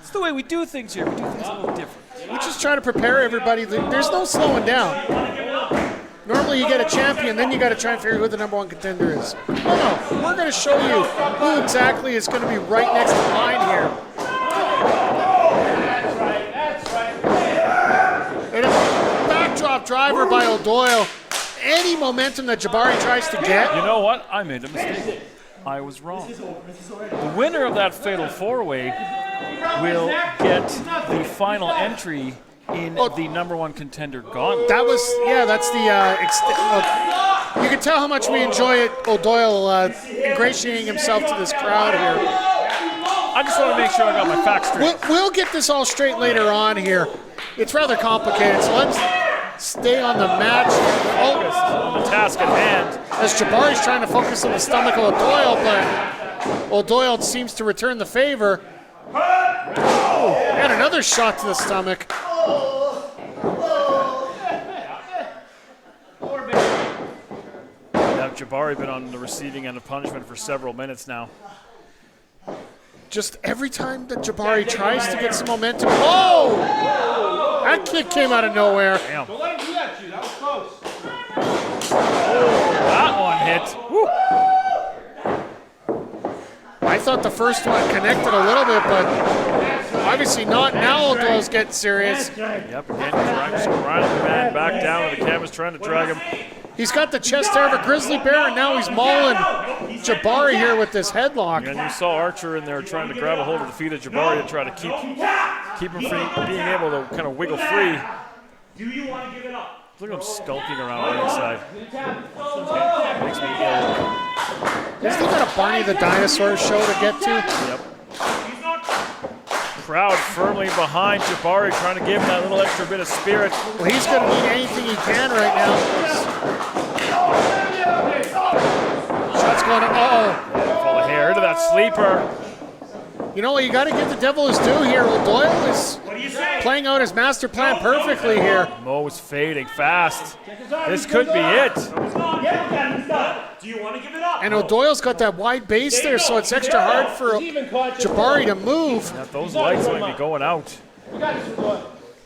It's the way we do things here. We do things a little different. We just try to prepare everybody. There's no slowing down. Normally you get a champion, then you got to try and figure out who the #1 contender is. No, we're going to show you who exactly is going to be right next to the line here. And a backdrop driver by O'Doyle. Any momentum that Jabari tries to get. You know what? I made a mistake. I was wrong. The winner of that fatal four-way will get the final entry in the #1 contender gauntlet. That was, yeah, that's the, you can tell how much we enjoy it, O'Doyle ingratiating himself to this crowd here. I just want to make sure I got my facts straight. We'll get this all straight later on here. It's rather complicated, so let's stay on the match. Focus on the task at hand. As Jabari's trying to focus on the stomach of O'Doyle, but O'Doyle seems to return the favor. And another shot to the stomach. Now Jabari been on the receiving end of punishment for several minutes now. Just every time that Jabari tries to get some momentum. Oh! That kick came out of nowhere. Damn. Don't let him do that to you. That was close. Oh, that one hit. Woo. I thought the first one connected a little bit, but obviously not. Now O'Doyle's getting serious. Yep, again, just grinding the man back down to the canvas, trying to drag him. He's got the chest hair of a grizzly bear, and now he's mauling Jabari here with this headlock. And you saw Archer in there trying to grab a hold of the feet of Jabari to try to keep him from being able to kind of wiggle free. Do you want to give it up? Look at him skulking around on the inside. Makes me ill. Isn't he got a Barney the Dinosaur show to get to? Yep. Crowd firmly behind Jabari, trying to give him that little extra bit of spirit. Well, he's going to need anything he can right now. Shots going to, Full of hair into that sleeper. You know what, you got to give the devil his due here. O'Doyle is playing out his master plan perfectly here. Mo is fading fast. This could be it. Do you want to give it up? And O'Doyle's got that wide base there, so it's extra hard for Jabari to move. Yeah, those lights might be going out.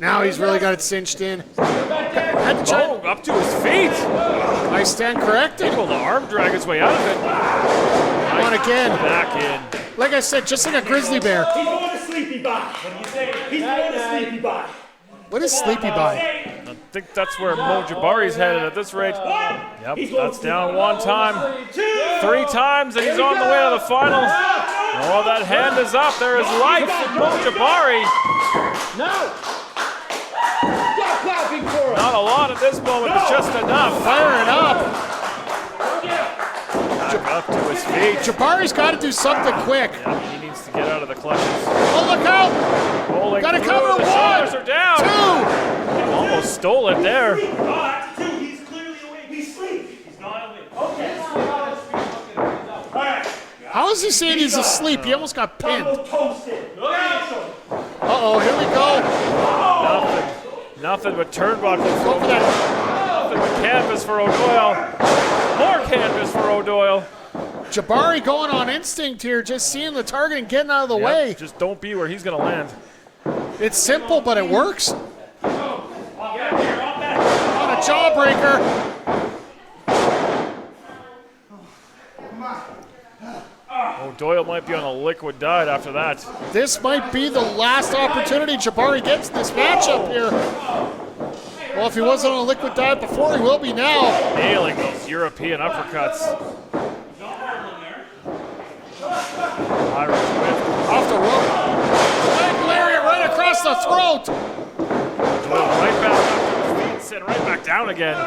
Now he's really got it cinched in. Up to his feet. I stand corrected. Able to arm drag his way out of it. On again. Back in. Like I said, just like a grizzly bear. He's going to sleepy bye. What do you say? He's going to sleepy bye. What is sleepy bye? I think that's where Mo Jabari's headed at this rate. Yep, that's down one time. 3 times, and he's on the way to the final. Oh, that hand is up. There is life for Mo Jabari. No! Stop clapping for us! Not a lot at this moment, but just enough. Firing up. Back up to his feet. Jabari's got to do something quick. Yep, he needs to get out of the clutches. Oh, look out! Rolling Got to through, cover the 1, shoulders are down. 2. Almost stole it there. He's clearly awake. He's asleep. He's not awake. Okay. How is he saying he's asleep? He almost got pinned. Uh-oh, here we go. Nothing but turnbuckle. Go for that. Nothing but canvas for O'Doyle. More canvas for O'Doyle. Jabari going on instinct here, just seeing the target and getting out of the way. Just don't be where he's going to land. It's simple, but it works. On a jawbreaker. O'Doyle might be on a liquid diet after that. This might be the last opportunity Jabari gets in this matchup here. Well, if he wasn't on a liquid diet before, he will be now. Nailing those European uppercuts. Irish whip. Off the rope. Leg lariat right across the throat. Right back up to his feet, sitting right back down again.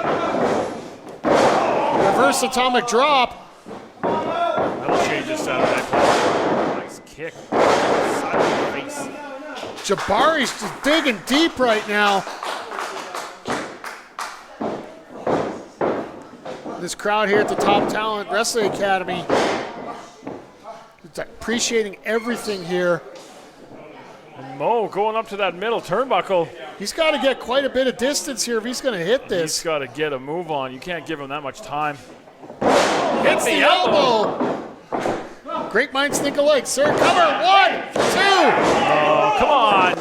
Reverse atomic drop. That'll change this Saturday. Nice kick. Side of the face. Jabari's just digging deep right now. This crowd here at the Top Talent Wrestling Academy is appreciating everything here. Mo going up to that middle turnbuckle. He's got to get quite a bit of distance here if he's going to hit this. He's got to get a move on. You can't give him that much time. Hits the elbow. Great minds think alike, sir. Cover. 1, 2. Oh, come on.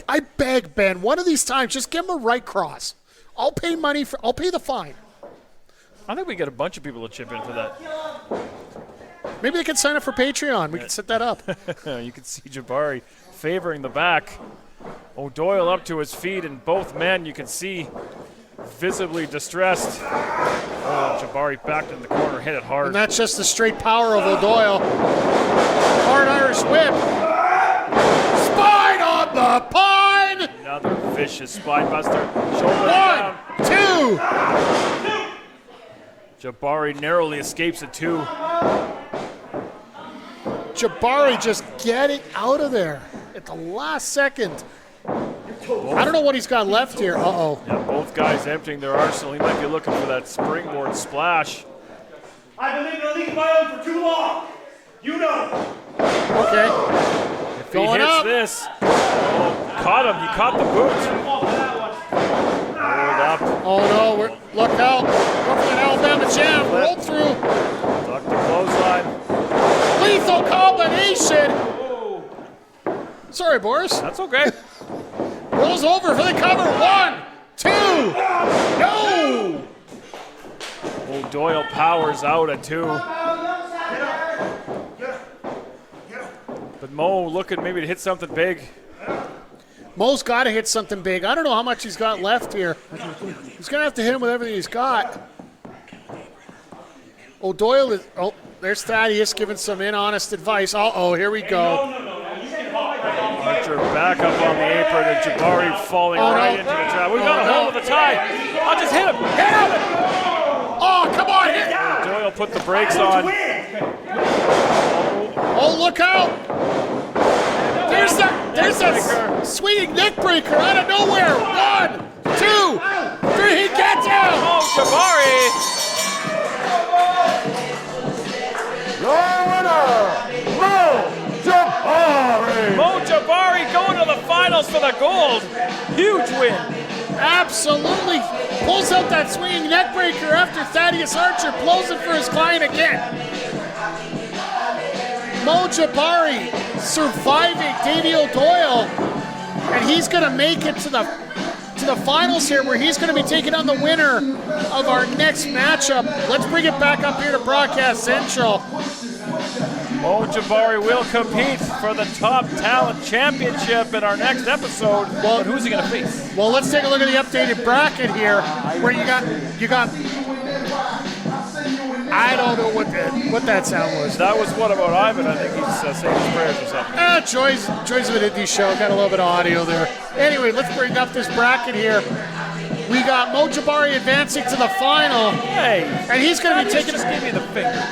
I beg, Ben, one of these times, just give him a right cross. I'll pay the fine. I think we get a bunch of people to chip in for that. Maybe they can sign up for Patreon. We can set that up. You can see Jabari favoring the back. O'Doyle up to his feet, and both men you can see visibly distressed. Oh, Jabari backed in the corner, hit it hard. And that's just the straight power of O'Doyle. Hard Irish whip. Spine on the pine. Another vicious spine buster. Shoulder 1, down. 2. Jabari narrowly escapes it 2. Jabari just getting out of there at the last second. I don't know what he's got left here. Uh-oh. Yeah, both guys emptying their arsenal. He might be looking for that springboard splash. I've been in the league my own for too long. You know. Okay. If he hits this, caught him. He caught the boot. Hold up. Oh no, look out. Go for an Alabama jam. Rolled through. Duck the clothesline. Lethal combination. Sorry, Boris. That's okay. Rolls over for the cover. 1, 2. No. O'Doyle powers out at 2. But Mo looking maybe to hit something big. Mo's got to hit something big. I don't know how much he's got left here. He's going to have to hit him with everything he's got. O'Doyle is... Oh, there's Thaddeus giving some honest advice. Uh-oh, here we go. Archer back up on the apron and Jabari falling right into the trap. We got a hold of the tie. I'll just hit him. Hit him! Oh, come on, hit him! Doyle put the brakes on. Oh, look out! There's a swinging neck breaker out of nowhere. 1, 2, 3, he gets him! Oh, Jabari! Your winner, Mo Jabari! Mo Jabari going to the finals for the gold. Huge win. Absolutely. Pulls out that swinging neck breaker after Thaddeus Archer blows it for his client again. Mo Jabari surviving Davey O'Doyle, and he's going to make it to the finals here, where he's going to be taking on the winner of our next matchup. Let's bring it back up here to Broadcast Central. Mo Jabari will compete for the Top Talent Championship in our next episode. Well, but who's he going to face? Well, let's take a look at the updated bracket here, where you got. I don't know what that sound was. That was What About Ivan? I think he's saying his prayers or something. Joys of an indie show. Got a little bit of audio there. Anyway, let's bring up this bracket here. We got Mo Jabari advancing to the final. Hey, and he's going to be taking. Just give me the finger.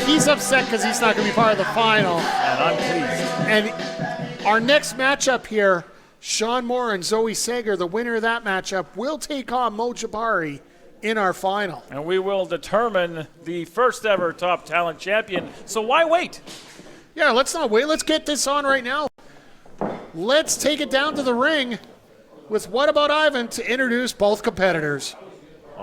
He's upset because he's not going to be part of the final. And I'm pleased. And our next matchup here, Shaun Moore and Zoe Sager, the winner of that matchup, will take on Mo Jabari in our final. And we will determine the first ever Top Talent Champion. So why wait? Yeah, let's not wait. Let's get this on right now. Let's take it down to the ring with What About Ivan to introduce both competitors.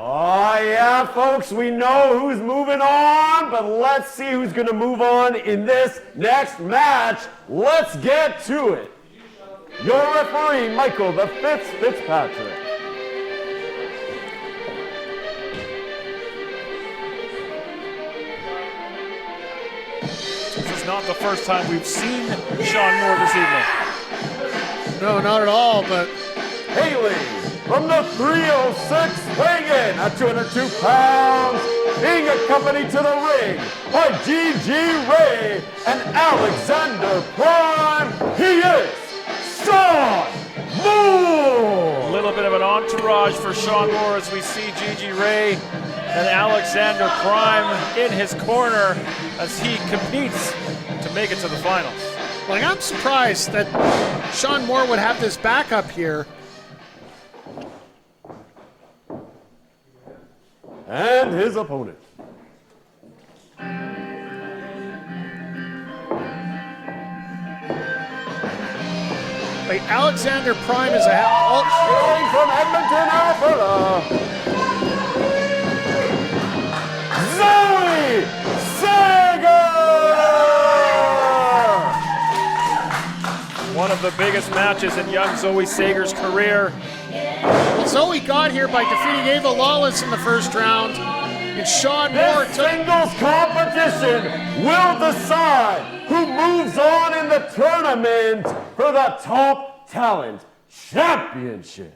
Oh, yeah, folks, we know who's moving on, but let's see who's going to move on in this next match. Let's get to it. Your referee, Michael the Fitzpatrick. This is not the first time we've seen Shaun Moore this evening. No, not at all, but Haley from the 306 weighing in at 202 pounds, being accompanied to the ring by Gigi Ray and Alexander Prime. He is Shaun Moore. A little bit of an entourage for Shaun Moore as we see Gigi Ray and Alexander Prime in his corner as he competes to make it to the finals. like I'm surprised that Shaun Moore would have this backup here. And his opponent. Like Alexander Prime is a going from Edmonton, Alberta. Zoe Sager! One of the biggest matches in young Zoe Sager's career. Well, Zoe got here by defeating Ava Lawless in the first round, and Shaun Moore This singles competition will decide who moves on in the tournament for the Top Talent Championship.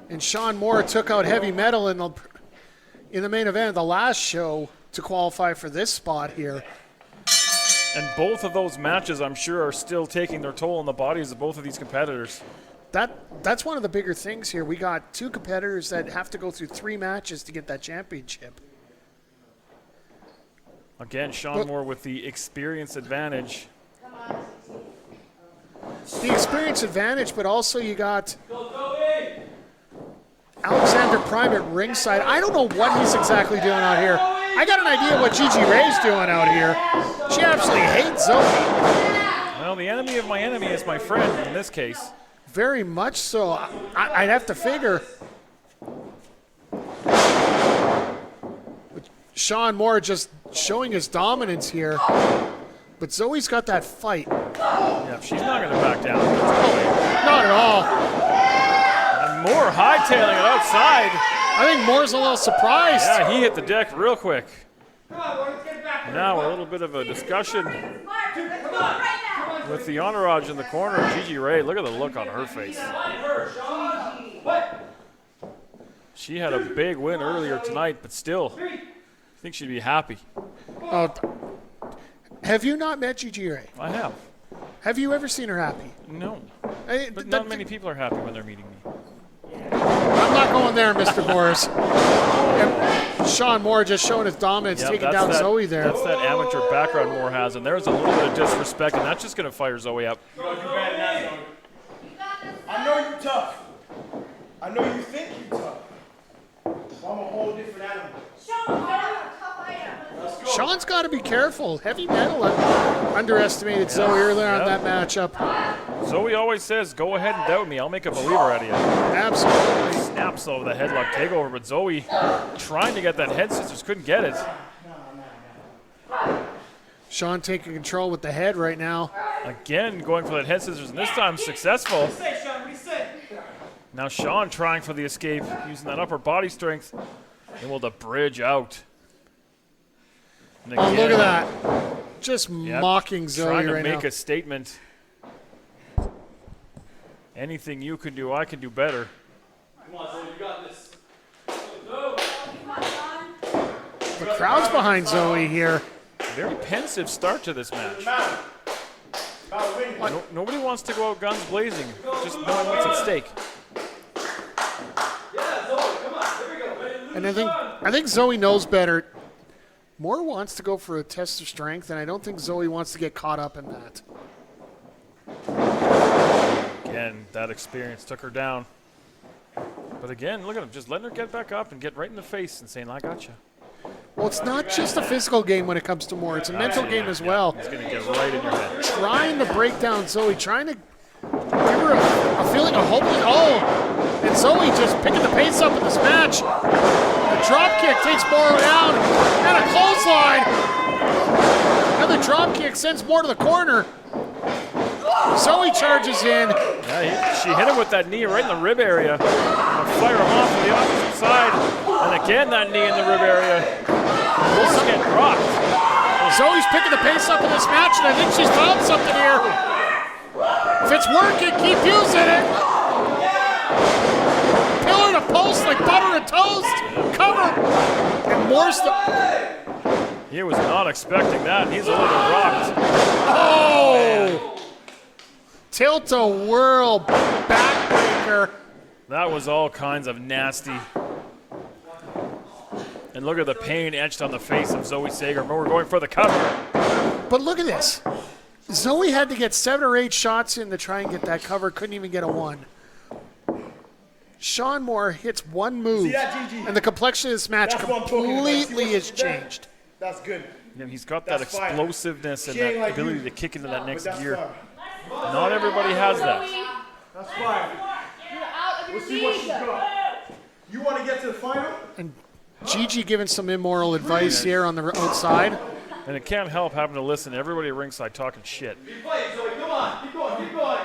And Shaun Moore took out Heavy Metal in the main event of the last show to qualify for this spot here. And both of those matches, I'm sure, are still taking their toll on the bodies of both of these competitors. That's one of the bigger things here. We got two competitors that have to go through 3 matches to get that championship. Again, Shaun Moore with the experience advantage. The experience advantage, but also you got Alexander Prime at ringside. I don't know what he's exactly doing out here. I got an idea what Gigi Ray's doing out here. She absolutely hates Zoe. Well, the enemy of my enemy is my friend in this case. Very much so. I'd have to figure. Shaun Moore just showing his dominance here. But Zoe's got that fight. Yeah, she's not going to back down. Not at all. And Moore hightailing it outside. I think Moore's a little surprised. Yeah, he hit the deck real quick. Now a little bit of a discussion with the entourage in the corner. Gigi Ray, look at the look on her face. She had a big win earlier tonight, but still, I think she'd be happy. Oh, have you not met Gigi Ray? I have. Have you ever seen her happy? No. But not many people are happy when they're meeting me. I'm not going there, Mr. Boris. And Shaun Moore just showing his dominance, taking down Zoe there. That's that amateur background Moore has, and there's a little bit of disrespect, and that's just going to fire Zoe up. I know you're tough. I know you think you're tough. I'm a whole different animal. Shaun's got to be careful. Heavy Metal underestimated Zoe earlier on that matchup. Zoe always says, go ahead and doubt me. I'll make a believer out of you. Absolutely. Snaps though the headlock takeover, but Zoe trying to get that head scissors, couldn't get it. Shaun taking control with the head right now. Again, going for that head scissors, and this time successful. Now Shaun trying for the escape, using that upper body strength, able to bridge out. Oh, look at that. Just mocking Zoe right now. Trying to make a statement. Anything you can do, I can do better. Come on, Zoe, you got this. The crowd's behind Zoe here. Very pensive start to this match. Nobody wants to go out guns blazing, just knowing what's at stake. And I think Zoe knows better. Moore wants to go for a test of strength, and I don't think Zoe wants to get caught up in that. Again, that experience took her down. But again, look at him, just letting her get back up and get right in the face and saying, I got you. Well, it's not just a physical game when it comes to Moore. It's a mental game as well. He's going to get right in your head. Trying to break down Zoe, trying to give her a feeling of hope. Oh, and Zoe just picking the pace up in this match. The drop kick takes Moore down, and a clothesline. Another drop kick sends Moore to the corner. Zoe charges in. Yeah, she hit him with that knee right in the rib area. And fire him off to the opposite side. And again, that knee in the rib area. Boris getting rocked. Zoe's picking the pace up in this match, and I think she's found something here. If it's working, keep using it. Pillar to post like butter and toast. Cover. And Morris. He was not expecting that. He's a little rocked. Oh! Tilt-a-whirl backbreaker. That was all kinds of nasty. And look at the pain etched on the face of Zoe Sager. We're going for the cover. But look at this. Zoe had to get 7 or 8 shots in to try and get that cover. Couldn't even get a 1. Shaun Moore hits one move, and the complexion of this match completely has changed. That's good. You know, he's got that explosiveness and that ability to kick into that next gear. Not everybody has that. That's fine. We'll see what she's got. You want to get to the final? And Gigi giving some immoral advice here on the outside. And it can't help having to listen to everybody at ringside talking shit. Keep playing, Zoe. Come on. Keep going. Keep going.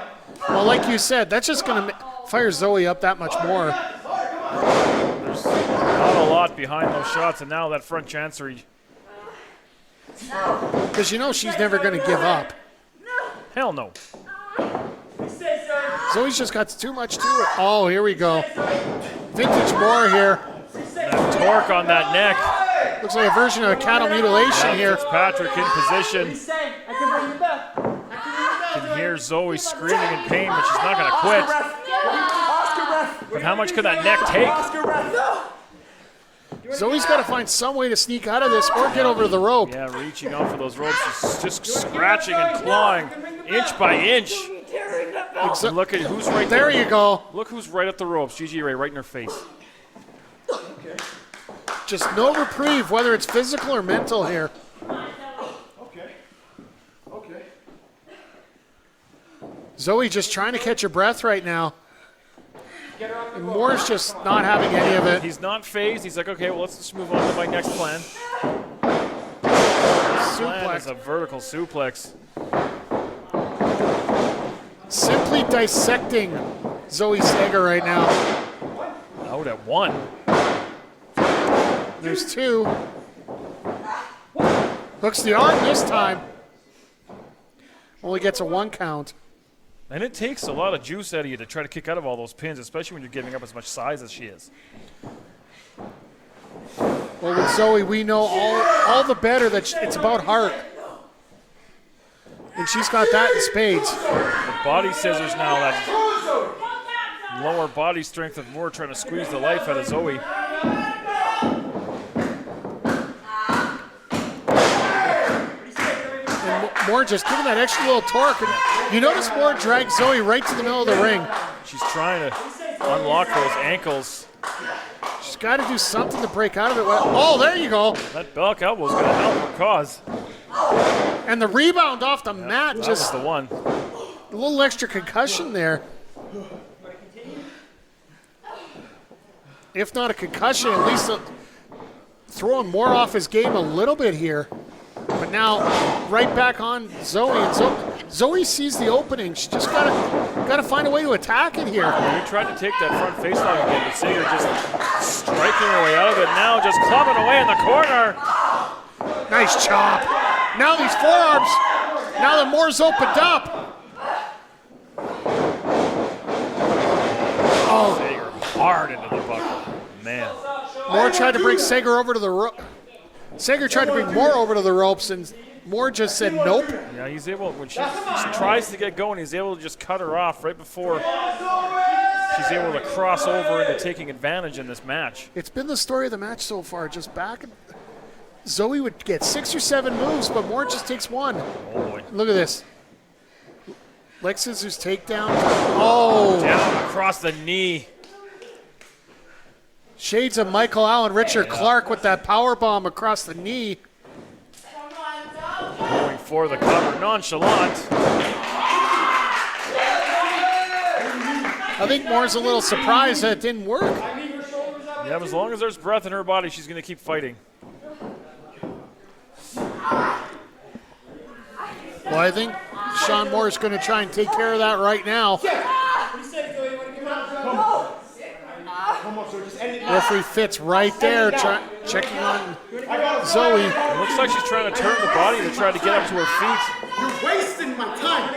Well, like you said, that's just going to fire Zoe up that much more. There's not a lot behind those shots, and now that front chancery. Because you know she's never going to give up. Hell no. Zoe's just got too much to it. Oh, here we go. Vintage Moore here. That torque on that neck. Looks like a version of a cattle mutilation here. Patrick in position. Can hear Zoe screaming in pain, but she's not going to quit. But how much could that neck take? Zoe's got to find some way to sneak out of this or get over the rope. Yeah, reaching off of those ropes, she's just scratching and clawing inch by inch. And look at who's right there. There you go. Look who's right at the ropes. Gigi right in her face. Just no reprieve, whether it's physical or mental here. Okay. Zoe just trying to catch her breath right now. And Moore's just not having any of it. He's not phased. He's like, okay, well, let's just move on to my next plan. Plan is a vertical suplex. Simply dissecting Zoe Sager right now. Out at 1. There's 2. Hooks the arm this time. Only gets a 1 count. And it takes a lot of juice out of you to try to kick out of all those pins, especially when you're giving up as much size as she is. Well, with Zoe, we know all the better that it's about heart. And she's got that in spades. The body scissors now, that lower body strength of Moore trying to squeeze the life out of Zoe. And Moore just giving that extra little torque. And you notice Moore drags Zoe right to the middle of the ring. She's trying to unlock those ankles. She's got to do something to break out of it. Oh, there you go. That Belk elbow is going to help her cause. And the rebound off the mat, that just was the one. A little extra concussion there. If not a concussion, at least throwing more off his game a little bit here. But now, right back on Zoe, and Zoe sees the opening. She just gotta find a way to attack it here. He tried to take that front facelock again, but Sager just striking her way out of it. Now just clubbing away in the corner. Nice chop. Now these forearms. Now that Moore's opened up. Oh, Sager hard into the buckle. Man. Moore tried to bring Sager over to the rope. Sager tried to bring Moore over to the ropes, and Moore just said nope. Yeah, he's able, when she tries to get going, he's able to just cut her off right before she's able to cross over into taking advantage in this match. It's been the story of the match so far. Just back. Zoe would get 6 or 7 moves, but Moore just takes 1. Oh, boy. Look at this. Leg scissors takedown. Oh. Down across the knee. Shades of Michael Allen, Richard Clark with that power bomb across the knee. Going for the cover, nonchalant. I think Moore's a little surprised that it didn't work. Yeah, but as long as there's breath in her body, she's going to keep fighting. Well, I think Shaun Moore is going to try and take care of that right now. Come on, so just Referee Fitz right there, checking on Zoe. It looks like she's trying to turn the body to try to get up to her feet. You're wasting my time.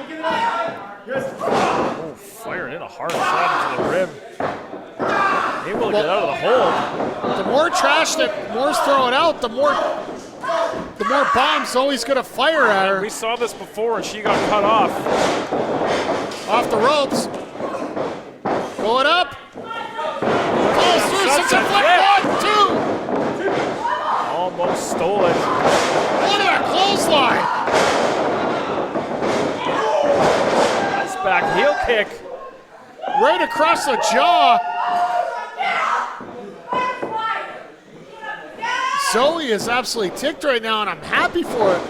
Oh, firing in a hard shot into the rib. Able to get out of the hole. The more trash that Moore's throwing out, the more bombs Zoe's going to fire at her. We saw this before, and she got cut off. Off the ropes. Going up. Goes through. Sunset flip. 1, 2. Almost stole it. Look at that clothesline. Nice back heel kick. Right across the jaw. Zoe is absolutely ticked right now, and I'm happy for it.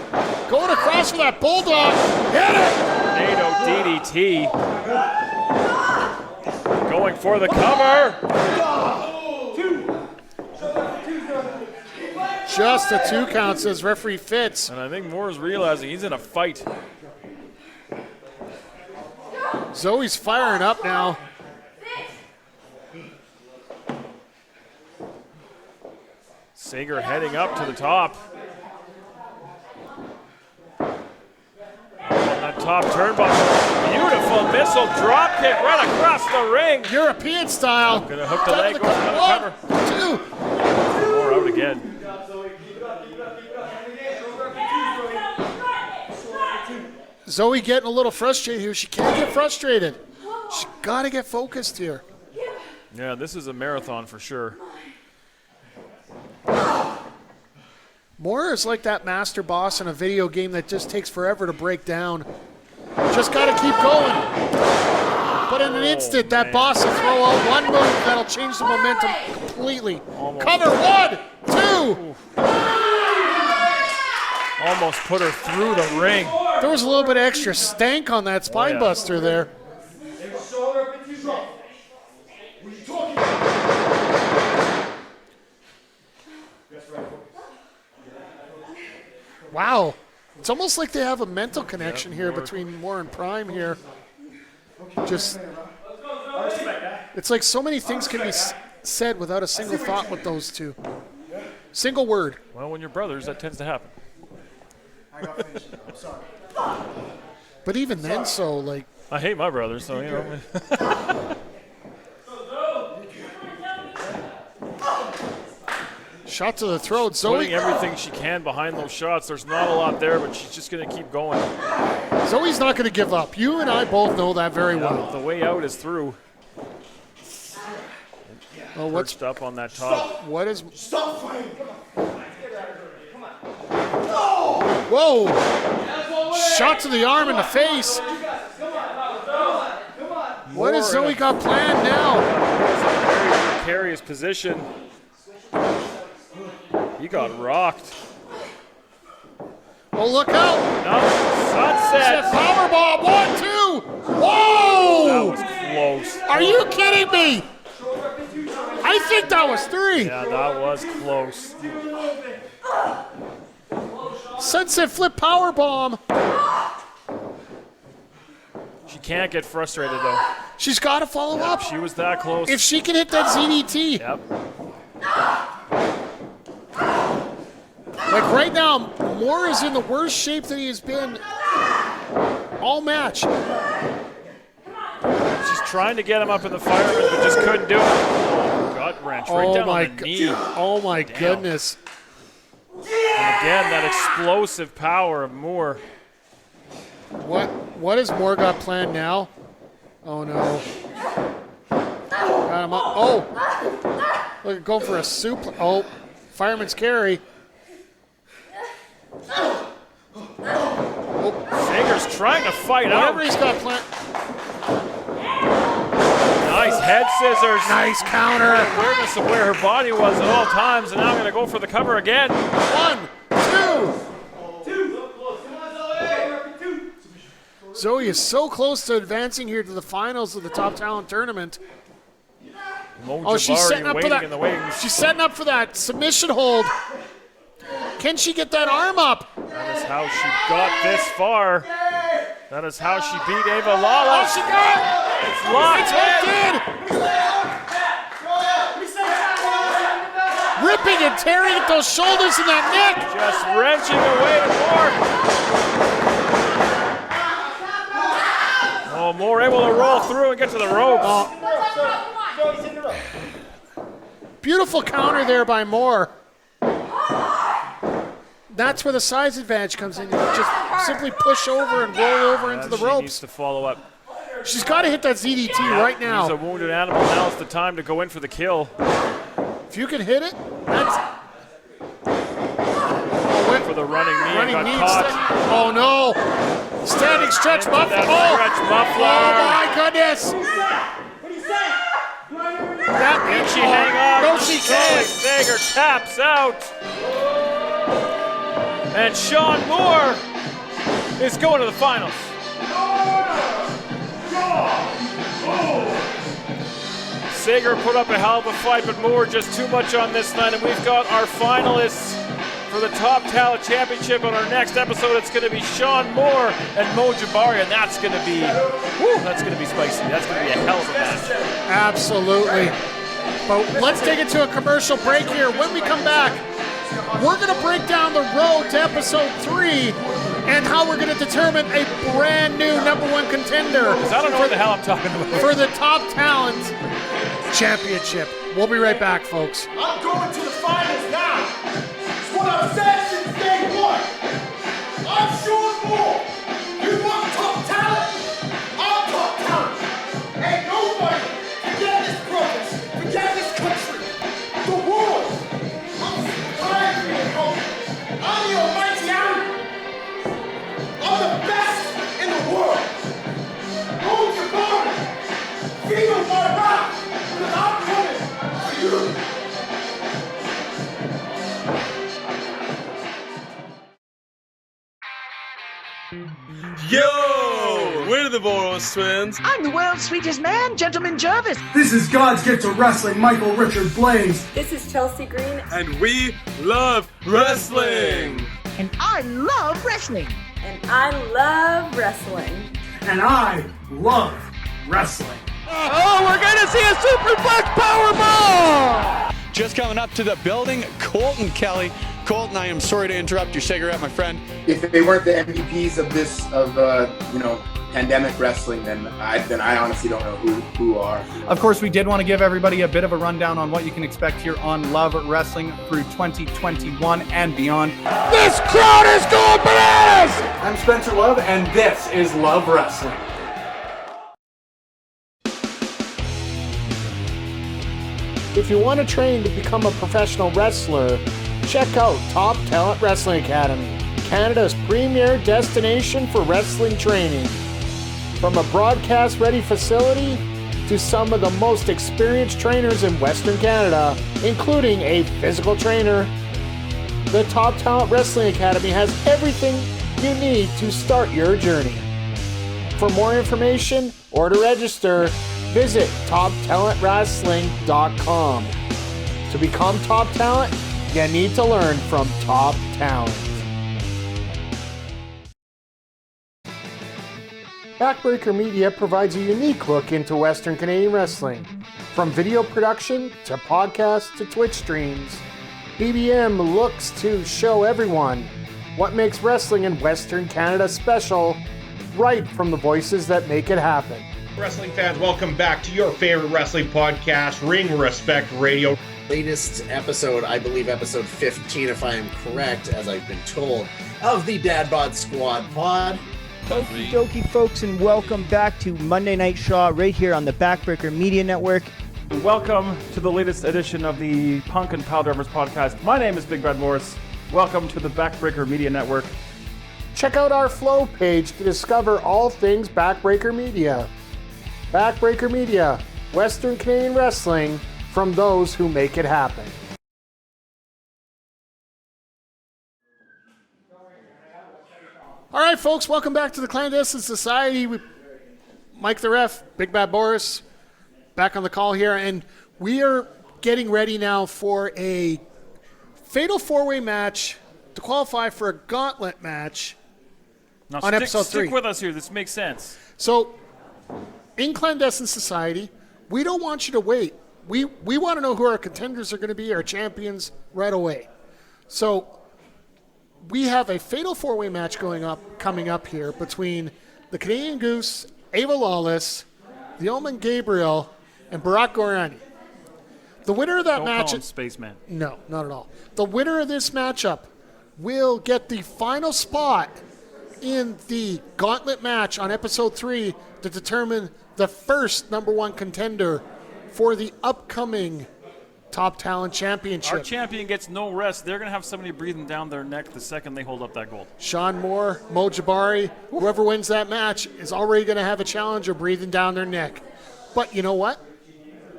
Going across for that bulldog. Hit it! Tornado DDT. Going for the cover. Just a 2 count, says referee Fitz. And I think Moore's realizing he's in a fight. Zoe's firing up now. Sager heading up to the top. On that top turnbuckle. Beautiful missile drop kick right across the ring. European style. Gonna hook the leg over the cover. 2. Moore out again. Zoe getting a little frustrated here. She can't get frustrated. She's got to get focused here. Yeah, this is a marathon for sure. Moore is like that master boss in a video game that just takes forever to break down. Just got to keep going. But in an instant, that boss will throw out one move that'll change the momentum completely. Cover 1, 2. Almost put her through the ring. There was a little bit of extra stank on that spine buster there. Wow. It's almost like they have a mental connection here between Moore and Prime here. Just, it's like so many things can be said without a single thought with those two. Single word. Well, when you're brothers, that tends to happen. But even then, so like. I hate my brothers, so you know. Shot to the throat. Zoe putting everything she can behind those shots. There's not a lot there, but she's just going to keep going. Zoe's not going to give up. You and I both know that very well. The way out is through. Well, what's perched up on that top? What is? Stop fighting! Whoa! Shot to the arm and the face. What has Zoe got planned now? Very precarious position. He got rocked. Oh, look out! No, sunset. Powerbomb, 1, 2. Whoa! That was close. Are you kidding me? I think that was 3. Yeah, that was close. Sunset flip powerbomb. She can't get frustrated though. She's got to follow up. She was that close. If she can hit that ZDT. Yep. Like right now, Moore is in the worst shape that he has been all match. She's trying to get him up in the fireman, but just couldn't do it. Gut wrench right down on the knee. Oh my goodness. And again, that explosive power of Moore. What has Moore got planned now? Oh no. Got him up. Oh. Look, going for a soup. Oh, fireman's carry. Oh. Sager's trying to fight out. Whatever he's got planned. Nice head scissors. Nice counter. Awareness of where her body was at all times, and now I'm going to go for the cover again. 1, 2. Zoe is so close to advancing here to the finals of the Top Talent Tournament. Oh, she's setting up for that. In the wings. She's setting up for that submission hold. Can she get that arm up? That is how she got this far. That is how she beat Ava Lawless. Oh, she got it! It's locked in. ripping and tearing at those shoulders and that neck. Just wrenching away to Moore. Oh, Moore able to roll through and get to the ropes. Beautiful counter there by Moore. That's where the size advantage comes in. You just simply push over and roll over into the She ropes. needs to follow up. She's got to hit that ZDT right now. He's a wounded animal. Now's the time to go in for the kill. If you can hit it, that's... For the running knee. Running got knee. caught. Oh, no. Standing stretch Into muffler. that stretch muffler. Oh, my goodness. Can she hang on? No, she can't. Sager taps out. And Shaun Moore is going to the finals. Sager put up a hell of a fight, but Moore just too much on this night. And we've got our finalists for the Top Talent Championship. On our next episode, it's going to be Shaun Moore and Mo Jabari, and that's going to be, that's going to be spicy. That's going to be a hell of a match. Absolutely. But let's take it to a commercial break here. When we come back, we're going to break down the road to episode 3 and how we're going to determine a brand new #1 contender. Because I don't know what the hell I'm talking about. For the Top Talent Championship. We'll be right back, folks. I'm going to the finals now. It's what I've said since day one. I'm Shaun Moore. You want top talent? I'm top talent. Ain't nobody forget this province, forget this country, the world. I'm tired of being home. I'm the almighty Aaron. I'm the best in the world. Go to Gorani. Feel my wrath, because I'm coming for you. Yo! We're the Boris twins. I'm the world's sweetest man, Gentleman Jervis. This is God's gift to wrestling, Michael Richard Blais. This is Chelsea Green. And we love wrestling. And I love wrestling. And I love wrestling. And I love wrestling. Oh, we're going to see a superplex powerbomb! Just coming up to the building, Colton Kelly. Colton, I am sorry to interrupt your cigarette, my friend. If they weren't the MVPs of this, pandemic wrestling, then I honestly don't know who are. Of course, we did want to give everybody a bit of a rundown on what you can expect here on Love Wrestling through 2021 and beyond. This crowd is going bananas! I'm Spencer Love, and this is Love Wrestling. If you want to train to become a professional wrestler, check out Top Talent Wrestling Academy, Canada's premier destination for wrestling training. From a broadcast-ready facility to some of the most experienced trainers in Western Canada, including a physical trainer, the Top Talent Wrestling Academy has everything you need to start your journey. For more information or to register, visit TopTalentWrestling.com. To become top talent, you need to learn from top talent. Backbreaker Media provides a unique look into Western Canadian wrestling. From video production to podcasts to Twitch streams, BBM looks to show everyone what makes wrestling in Western Canada special, right from the voices that make it happen. Wrestling fans, welcome back to your favorite wrestling podcast, Ring Respect Radio. Latest episode, I believe episode 15, if I am correct, as I've been told, of the Dad Bod Squad pod. Okie dokie, folks, and welcome back to Monday Night Shaw right here on the Backbreaker Media Network. Welcome to the latest edition of the Punk and Pile Drivers podcast. My name is Big Bad Boris. Welcome to the Backbreaker Media Network. Check out our Flow page to discover all things Backbreaker Media. Backbreaker Media, Western Canadian wrestling from those who make it happen. All right, folks, welcome back to the Clandestine Society. Mike the Ref, Big Bad Boris, back on the call here, and we are getting ready now for a fatal four-way match to qualify for a gauntlet match Now on episode 3. Stick with us here. This makes sense. So, in Clandestine Society, we don't want you to wait. we want to know who our contenders are going to be, our champions, right away. So we have a fatal four-way match coming up here between the Canadian Goose, Ava Lawless, the Omen Gabriel, and Berat Gorani. The winner of that match... Don't call him Spaceman. No, not at all. The winner of this matchup will get the final spot in the gauntlet match on episode 3 to determine the first number 1 contender for the upcoming Top Talent Championship. Our champion gets no rest. They're going to have somebody breathing down their neck the second they hold up that gold. Shaun Moore, Mo Jabari, whoever wins that match is already going to have a challenger breathing down their neck. But you know what?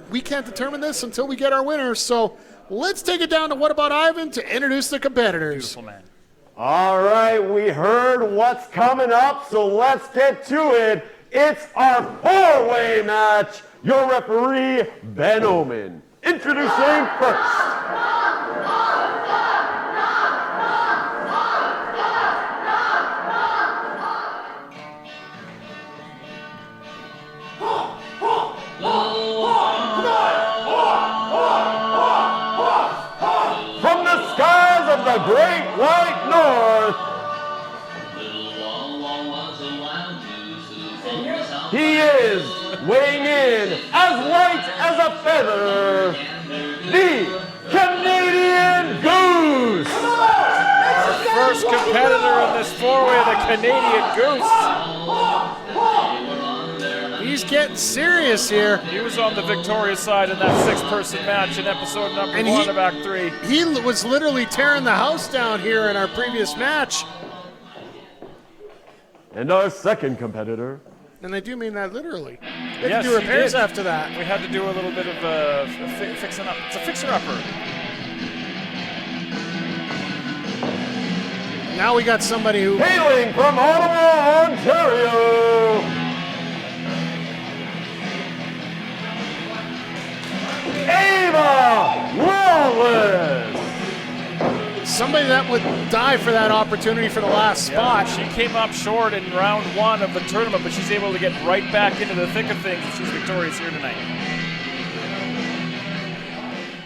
We can't determine this until we get our winners. So let's take it down to What About Ivan to introduce the competitors. Beautiful man. All right, we heard what's coming up, so let's get to it. It's our four-way match. Your referee, Ben Omen. Introducing first. From the skies of the Great White North, he is weighing in as light as a feather, the Canadian Goose. Our first competitor in this four-way, the Canadian Goose. He's getting serious here. He was on the victorious side in that 6-person match in episode number 1 of Act 3. He was literally tearing the house down here in our previous match. And our second competitor. And I do mean that literally. We had Yes, to do he repairs did. after that. We had to do a little bit of fixing up. It's a fixer-upper. Now we got somebody who... Hailing from Ottawa, Ontario, Ava Lawless. Somebody that would die for that opportunity for the last spot. She came up short in round 1 of the tournament, but she's able to get right back into the thick of things, and she's victorious here tonight.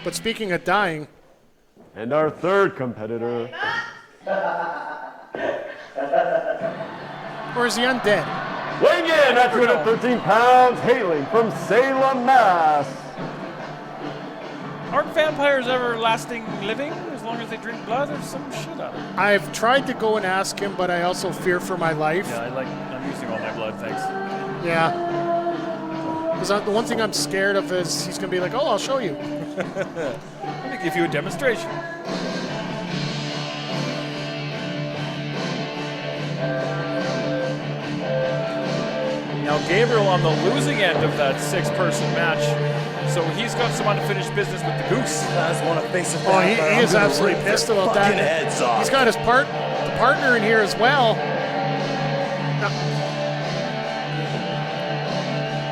But speaking of dying... And our third competitor. Or is he undead? Weighing in at 213 pounds, hailing from Salem, Mass. Aren't vampires everlasting living as long as they drink blood or some shit up? I've tried to go and ask him, but I also fear for my life. Yeah, I'm using all my blood, thanks. Yeah. Because the one thing I'm scared of is he's going to be like, oh, I'll show you. Let me give you a demonstration. Now Gabriel on the losing end of that 6-person match, so he's got some unfinished business with the Goose. I just want to face it. Oh, he is absolutely pissed about that. Heads off. He's got his partner in here as well.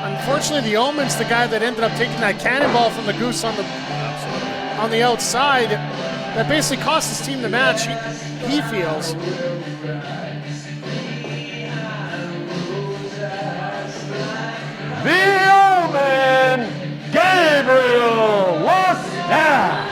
Unfortunately, the Omen's the guy that ended up taking that cannonball from the Goose on the outside. That basically cost his team the match, he feels. The Omen, Gabriel Lestat.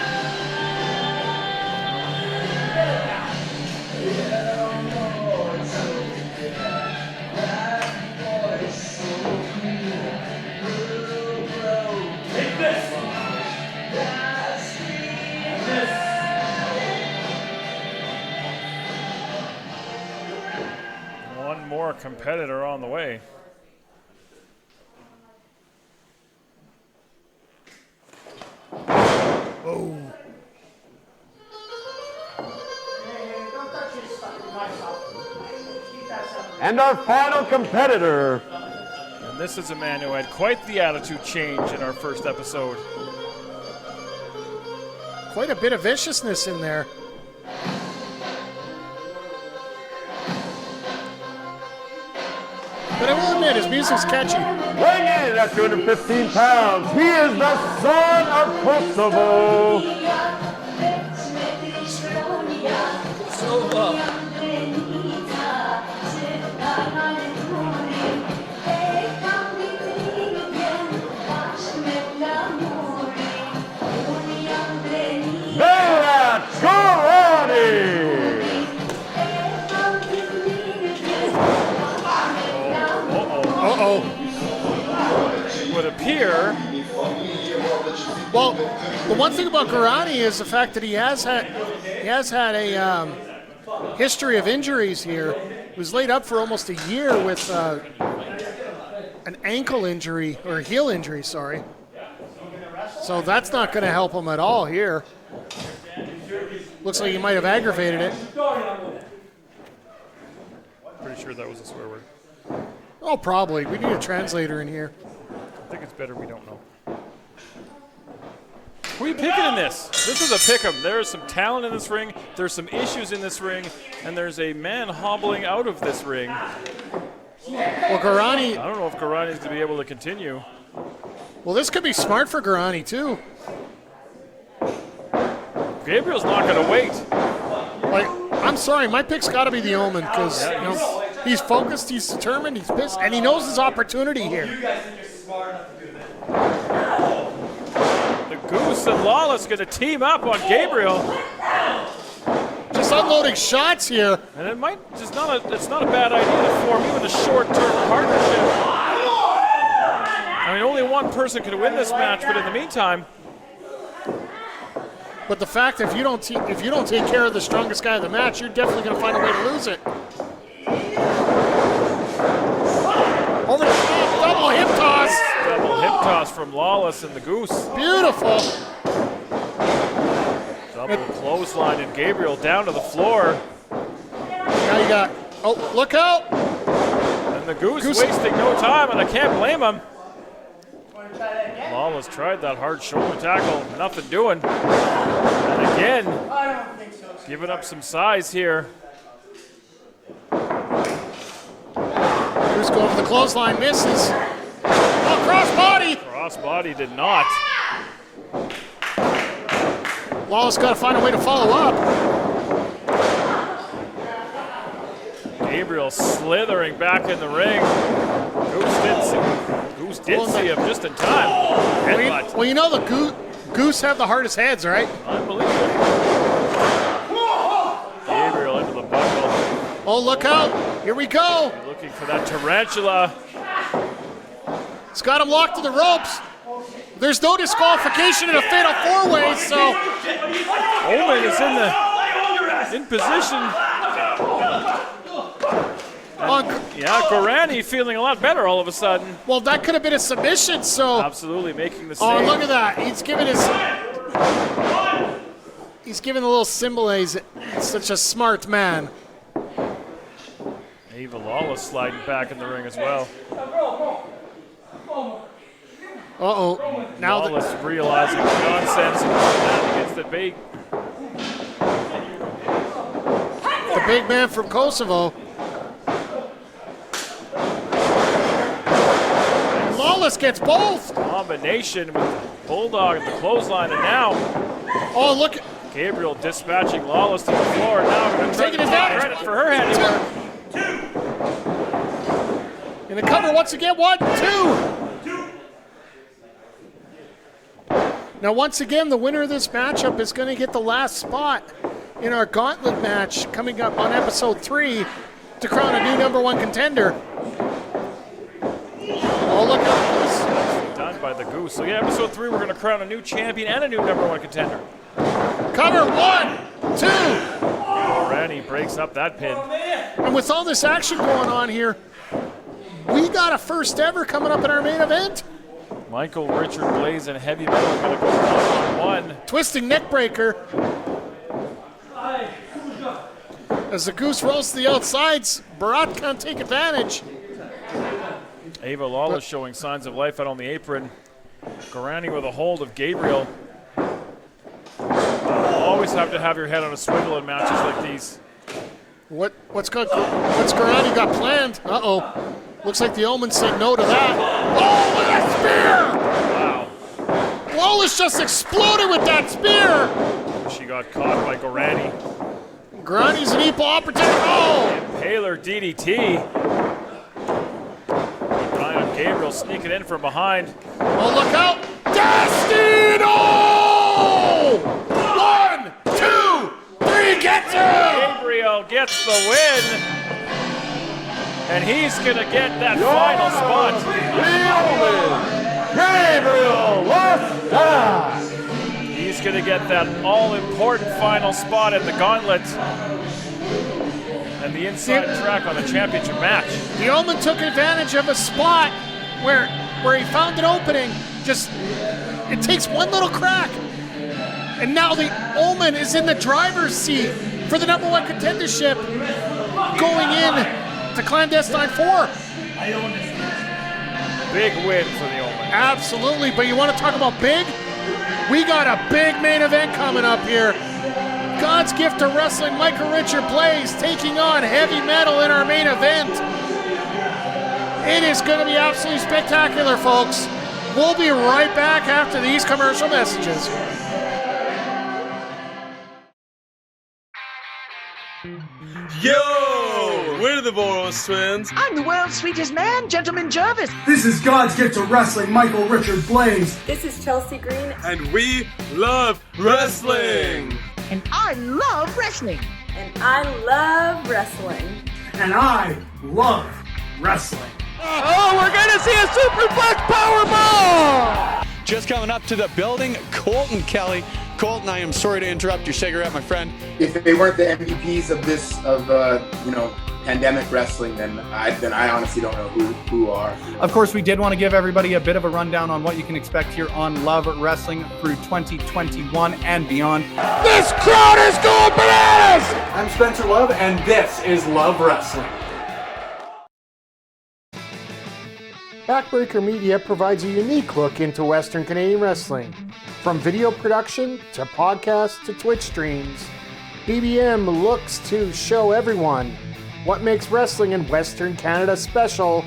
One more competitor on the way. Oh. And our final competitor. And this is a man who had quite the attitude change in our first episode. Quite a bit of viciousness in there. But I will admit, his music's catchy. Weighing in at 215 pounds, he is the son of Kosovo. Well, the one thing about Gorani is the fact that he has had a history of injuries here. He was laid up for almost a year with an ankle injury, or a heel injury, sorry. So that's not going to help him at all here. Looks like he might have aggravated it. Pretty sure that was a swear word. Oh, probably. We need a translator in here. I think it's better we don't know. Who are you picking in this? This is a pick'em. There is some talent in this ring. There's some issues in this ring, and there's a man hobbling out of this ring. Well, Gorani... I don't know if Gorani is going to be able to continue. Well, this could be smart for Gorani, too. Gabriel's not going to wait. Like, I'm sorry, my pick's got to be the Omen, because he's focused, he's determined, he's pissed, and he knows his opportunity here. The Goose and Lawless going to team up on Gabriel. Just unloading shots here. And it might just it's not a bad idea to form even a short-term partnership. I mean, only one person can win this match, but in the meantime. But the fact that if you don't take care of the strongest guy of the match, you're definitely going to find a way to lose it. Over the top, double hip toss. Double hip toss from Lawless and the Goose. Beautiful. Double clothesline and Gabriel down to the floor. Now you got, oh, look out. And the Goose wasting no time, and I can't blame him. Lawless tried that hard shoulder tackle, nothing doing. And again, giving up some size here. Goose going for the clothesline, misses. Oh, cross body. Cross body did not. Lawless got to find a way to follow up. Gabriel slithering back in the ring. Goose did see him just in time. Well, you know the Goose have the hardest heads, right? Unbelievable. Gabriel into the buckle. Oh, look out. Here we go. Looking for that tarantula. It's got him locked to the ropes. There's no disqualification in a fatal four-way, so... Omen is in position. Yeah, Gorani feeling a lot better all of a sudden. Well, that could have been a submission, so... Absolutely, making the save. Oh, look at that. He's giving a little symbol. He's such a smart man. Ava Lawless sliding back in the ring as well. Uh-oh. Now Lawless realizing the nonsense against the big man from Kosovo. Lawless gets both. Combination with Bulldog and the clothesline, and now. Oh, look. Gabriel dispatching Lawless to the floor. Now going to take credit for her handiwork. In the cover once again. 1, 2. Now, once again, the winner of this matchup is going to get the last spot in our gauntlet match coming up on episode 3 to crown a new #1 contender. Oh, look at this. Done by the Goose. So, yeah, episode 3, we're going to crown a new champion and a new #1 contender. Cover 1, 2. Gorani breaks up that pin. And with all this action going on here, we got a first ever coming up in our main event. Michael, Richard, Blais, and Heavy Metal are going to go 1-on-1. Twisting neck breaker. As the Goose rolls to the outsides, Berat can't take advantage. Ava Lawless showing signs of life out on the apron. Gorani with a hold of Gabriel. Always have to have your head on a swivel in matches like these. What's Gorani got planned? Uh-oh. Looks like the Omen said no to that. Oh, with a spear! Wow. Lawless just exploded with that spear! She got caught by Gorani. Gorani's an equal opportunity. Oh! Impaler DDT. Keep an eye on Gabriel sneaking in from behind. Oh, look out! Destino! 1, 2, 3, get him! Gabriel gets the win. And he's going to get that final spot. Gabriel Lestat! who's going to get that all-important final spot in the gauntlet and the inside track on the championship match. The Omen took advantage of a spot where he found an opening. Just, it takes one little crack. And now the Omen is in the driver's seat for the #1 contendership going in to Clandestine 4. Big win for the Omen. Absolutely, but you want to talk about big? We got a big main event coming up here. God's gift to wrestling, Michael Richard Blais taking on Heavy Metal in our main event. It is going to be absolutely spectacular, folks. We'll be right back after these commercial messages. Yo! We're the Boris twins. I'm the world's sweetest man, Gentleman Jervis. This is God's gift to wrestling, Michael Richard Blais. This is Chelsea Green. And we love wrestling. And I love wrestling. And I love wrestling. And I love wrestling. Oh, we're going to see a superplex powerbomb! Just coming up to the building, Colton Kelly. Colton, I am sorry to interrupt your cigarette, my friend. If they weren't the MVPs of pandemic wrestling, then I honestly don't know who are. Of course, we did want to give everybody a bit of a rundown on what you can expect here on Love Wrestling through 2021 and beyond. This crowd is going bananas! I'm Spencer Love, and this is Love Wrestling. Backbreaker Media provides a unique look into Western Canadian wrestling. From video production to podcasts to Twitch streams, BBM looks to show everyone what makes wrestling in Western Canada special,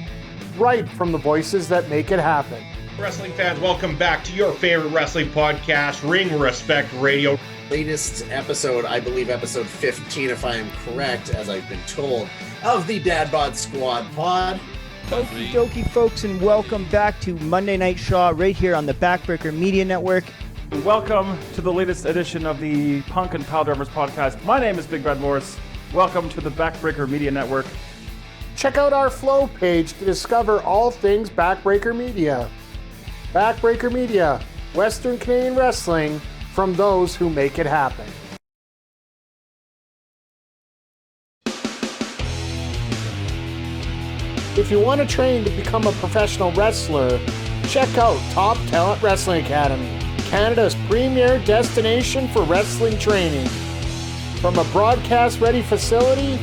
right from the voices that make it happen. Wrestling fans, welcome back to your favorite wrestling podcast, Ring Respect Radio. Latest episode, I believe episode 15, if I am correct, as I've been told, of the Dad Bod Squad pod. Okie dokie, folks, and welcome back to Monday Night Shaw right here on the Backbreaker Media Network. Welcome to the latest edition of the Punk and Pile Drummers podcast. My name is Big Bad Boris. Welcome to the Backbreaker Media Network. Check out our Flow page to discover all things Backbreaker Media. Backbreaker Media, Western Canadian wrestling from those who make it happen. If you want to train to become a professional wrestler, check out Top Talent Wrestling Academy, Canada's premier destination for wrestling training. From a broadcast-ready facility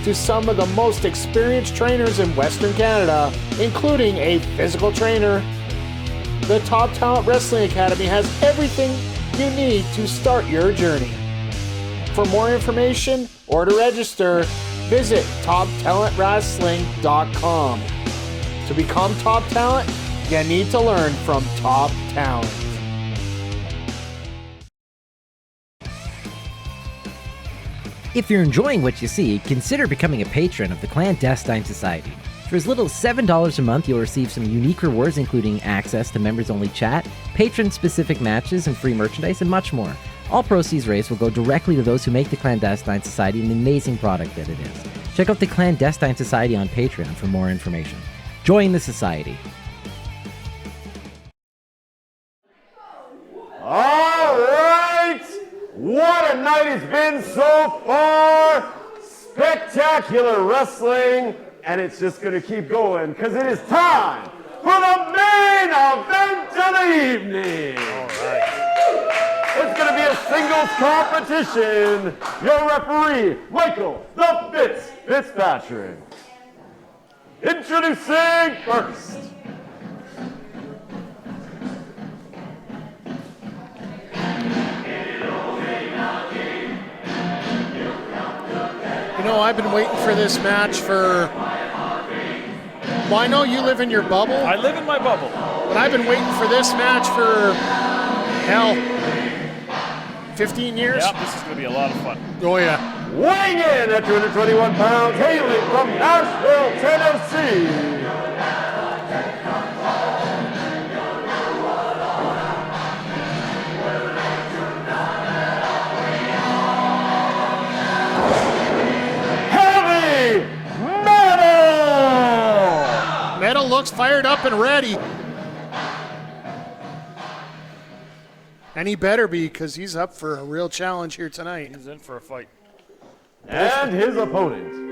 to some of the most experienced trainers in Western Canada, including a physical trainer, the Top Talent Wrestling Academy has everything you need to start your journey. For more information or to register, visit TopTalentWrestling.com. To become top talent, you need to learn from top talent. If you're enjoying what you see, consider becoming a patron of the Clandestine Society. For as little as $7 a month, you'll receive some unique rewards, including access to members-only chat, patron-specific matches, and free merchandise, and much more. All proceeds raised will go directly to those who make the Clandestine Society an amazing product that it is. Check out the Clandestine Society on Patreon for more information. Join the society. All right! What a night it's been so far! Spectacular wrestling, and it's just going to keep going because it is time for the main event of the evening! All right. It's going to be a singles competition. Your referee, Michael "The Fitz" Fitzpatrick. Introducing first. You know, I've been waiting for this match for... Well, I know you live in your bubble. I live in my bubble. But I've been waiting for this match for, hell, 15 years? Yep, this is going to be a lot of fun. Oh, yeah. Weighing in at 221 pounds, hailing from Nashville, Tennessee. Heavy Metal! Metal looks fired up and ready. And he better be, because he's up for a real challenge here tonight. He's in for a fight. And his opponent.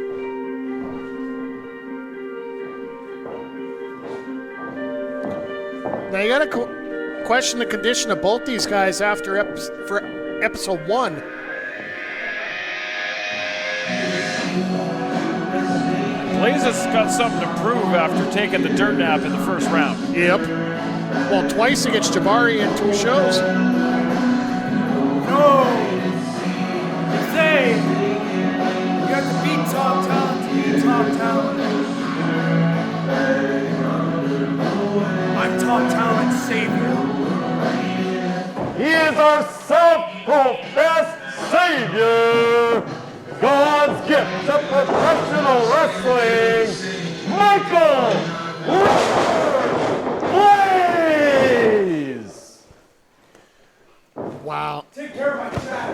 Now you got to question the condition of both these guys after episode 1. Blais has got something to prove after taking the dirt nap in the first round. Yep. Well, twice against Jabari in 2 shows. No! Say, you have to beat top talent to be top talent. I'm top talent's savior. He is our self-professed savior. God's gift to professional wrestling, Michael Blais. Wow. Take care of my chat.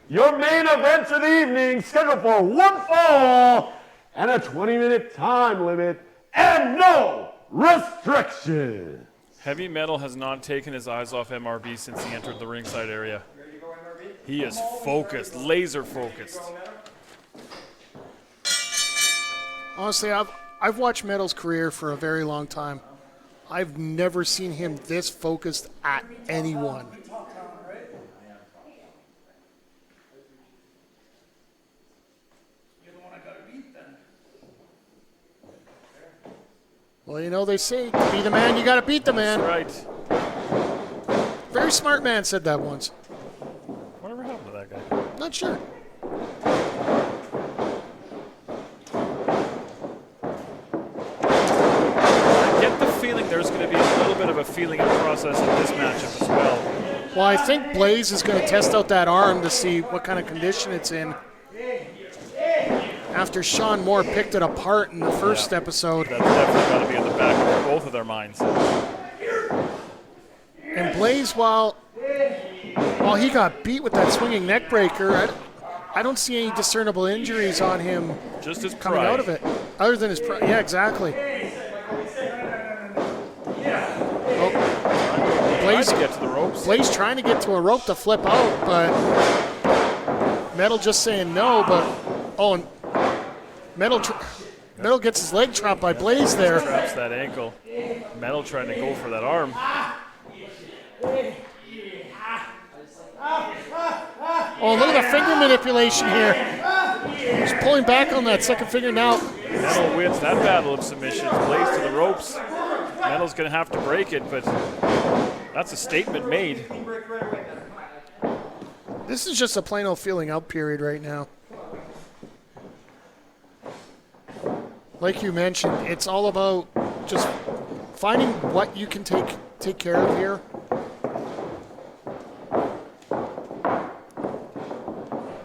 Your main event of the evening, scheduled for 1 fall and a 20-minute time limit and no restrictions. Heavy Metal has not taken his eyes off MRB since he entered the ringside area. He is focused, laser focused. Honestly, I've watched Metal's career for a very long time. I've never seen him this focused at anyone. Well, you know, they say, to be the man, you got to beat the man. That's right. Very smart man said that once. Whatever happened to that guy? Not sure. I get the feeling there's going to be a little bit of a feeling out process in this matchup as well. Well, I think Blais is going to test out that arm to see what kind of condition it's in. After Shaun Moore picked it apart in the first episode. That's definitely got to be in the back of both of their minds. And Blais, while he got beat with that swinging neck breaker, I don't see any discernible injuries on him. Just his coming pride. out of it. Other than his pride. Yeah, exactly. Blais to get to the ropes. Blais trying to get to a rope to flip out, but Metal just saying no. But and Metal gets his leg trapped by Blais there. Traps that ankle. Metal trying to go for that arm. Oh, look at the finger manipulation here. He's pulling back on that second finger now. Metal wins that battle of submissions. Blais to the ropes. Metal's going to have to break it, but that's a statement made. This is just a plain old feeling out period right now. Like you mentioned, it's all about just finding what you can take care of here.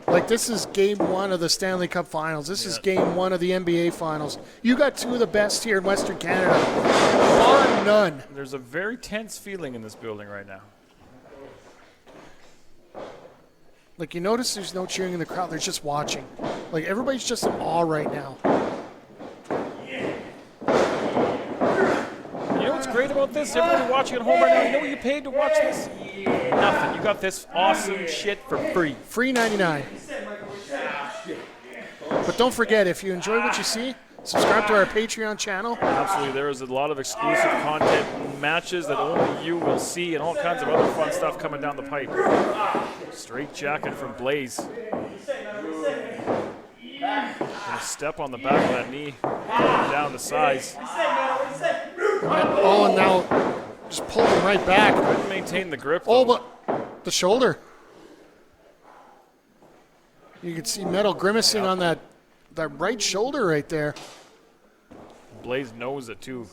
Like, this is game 1 of the Stanley Cup Finals. This is game 1 of the NBA Finals. You got 2 of the best here in Western Canada, bar none. There's a very tense feeling in this building right now. Like, you notice there's no cheering in the crowd. They're just watching. Like, everybody's just in awe right now. You know what's great about this? Everybody watching at home right now, you know what you paid to watch this? Nothing. You got this awesome shit for free. Free 99. But don't forget, if you enjoy what you see, subscribe to our Patreon channel. Absolutely. There is a lot of exclusive content, matches that only you will see, and all kinds of other fun stuff coming down the pipe. Straight jacket from Blais. Gonna step on the back of that knee, down to size. Oh, and now just pulled him right back. Couldn't maintain the grip. Oh, but the shoulder. You can see Metal grimacing on that right shoulder right there. Blais knows it too.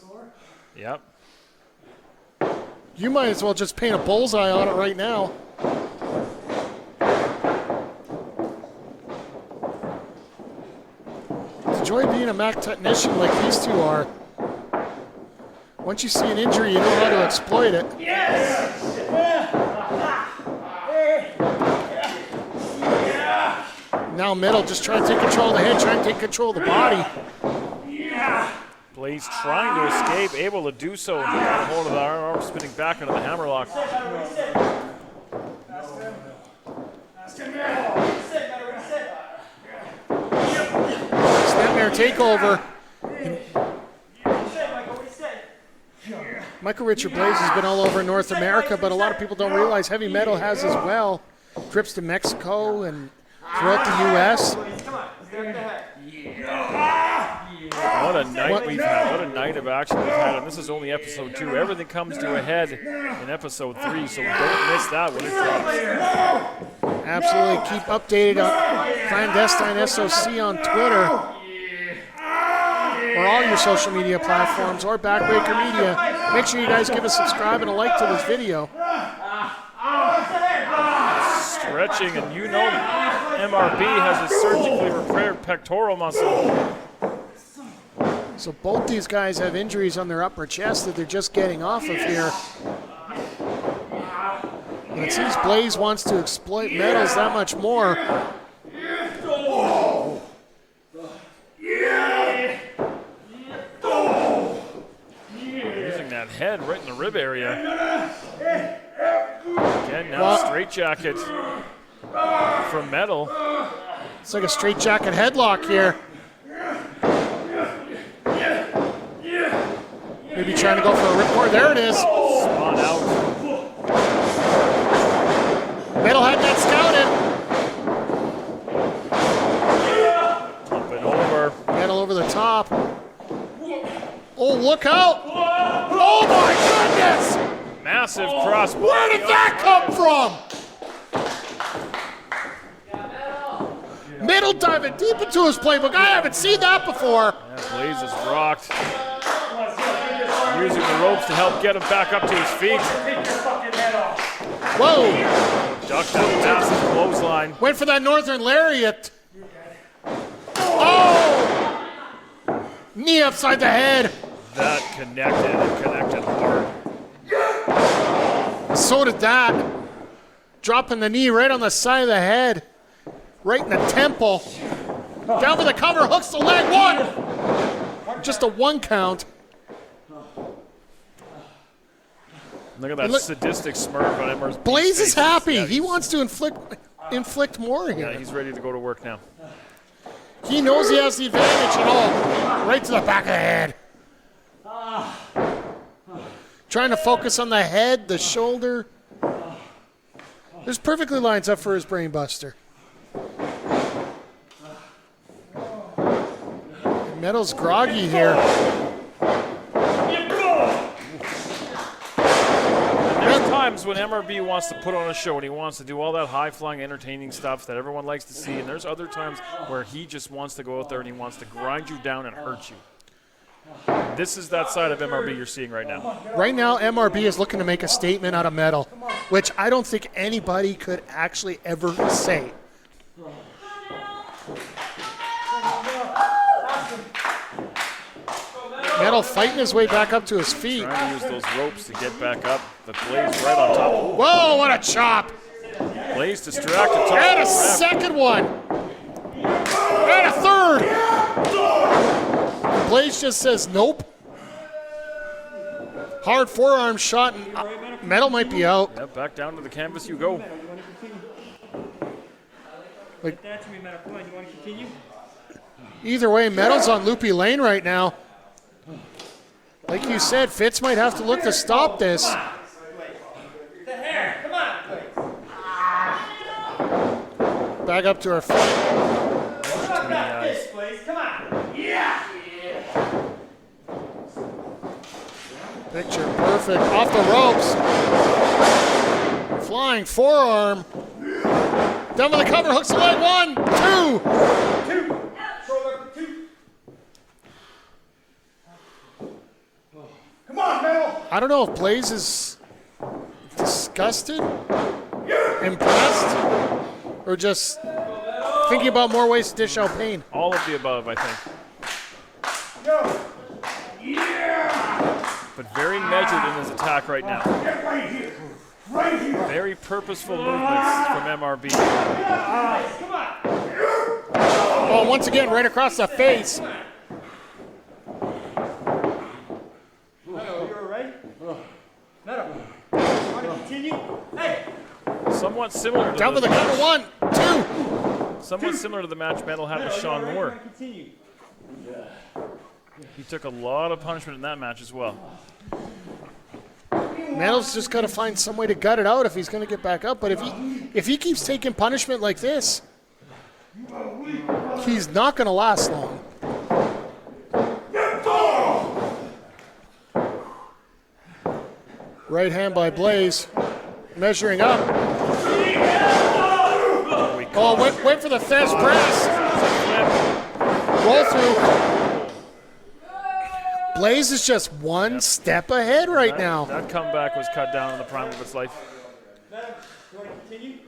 Yep. You might as well just paint a bullseye on it right now. It's a joy being a Mac technician like these two are. Once you see an injury, you know how to exploit it. Yes! Now Metal just trying to take control of the head, trying to take control of the body. Blais trying to escape, able to do so. Got a hold of the arm, spinning back into the hammerlock. Snapmare takeover. Michael Richard Blais has been all over North America, but a lot of people don't realize heavy metal has as well. Trips to Mexico and throughout the U.S. What a night we've had. What a night of action we've had. And this is only episode 2. Everything comes to a head in episode 3, so don't miss that when it drops. Absolutely. Keep updated on Clandestine SOC on Twitter or all your social media platforms or Backbreaker Media. Make sure you guys give a subscribe and a like to this video. Stretching, and you know MRB has a surgically repaired pectoral muscle. So both these guys have injuries on their upper chest that they're just getting off of here. And it seems Blais wants to exploit metals that much more. Using that head right in the rib area. Again, now straight jacket from metal. It's like a straight jacket headlock here. Maybe trying to go for a ripcord. There it is. Spawn out. Metal had that scouted. Up and over. Metal over the top. Oh, look out. Oh my goodness. Massive cross. Where did that come from? Metal diving deep into his playbook. I haven't seen that before. Yeah, Blais is rocked. Using the ropes to help get him back up to his feet. Whoa. Ducked that massive clothesline. Went for that Northern Lariat. Oh! Knee upside the head. That connected hard. So did that. Dropping the knee right on the side of the head. Right in the temple. Down for the cover, hooks the leg, 1. Just a 1 count. Look at that sadistic smirk on Emmer's. Blais is happy. Yeah, he wants to inflict more here. Yeah, he's ready to go to work now. He knows he has the advantage and all. Right to the back of the head. Trying to focus on the head, the shoulder. This perfectly lines up for his brain buster. Metal's groggy here. There's times when MRB wants to put on a show and he wants to do all that high-flying, entertaining stuff that everyone likes to see, and there's other times where he just wants to go out there and he wants to grind you down and hurt you. This is that side of MRB you're seeing right now. Right now, MRB is looking to make a statement out of Metal, which I don't think anybody could actually ever say. Metal fighting his way back up to his feet. Trying to use those ropes to get back up, but Blais right on top. Whoa, what a chop! Blais distracted. And a second one. And a third. Blais just says nope. Hard forearm shot, and Metal might be out. Yep, back down to the canvas you go. Like, That's me, Metal. Come on, you want to continue? either way, Metal's on loopy lane right now. Like you said, Fitz might have to look to stop this. The hair, come on. Back up to her feet. This, please. Come on. Yeah. Picture perfect. Off the ropes. Flying forearm. Down with the cover. Hooks the leg. 1, 2. Come on, Metal. I don't know if Blais is disgusted, impressed, or just thinking about more ways to dish out pain. All of the above, I think. But very measured in his attack right now. Get right here. Right here. Very purposeful movements from MRB. Oh, once again, right across the face. Somewhat similar to Down to the cover. 1, 2. Somewhat similar to the match Metal had with Shaun Moore. He took a lot of punishment in that match as well. Metal's just got to find some way to gut it out if he's going to get back up. But if he keeps taking punishment like this, he's not going to last long. Right hand by Blais, measuring up. Oh, went for the Fez press. Roll through. Blais is just one step ahead right now. That comeback was cut down in the prime of its life.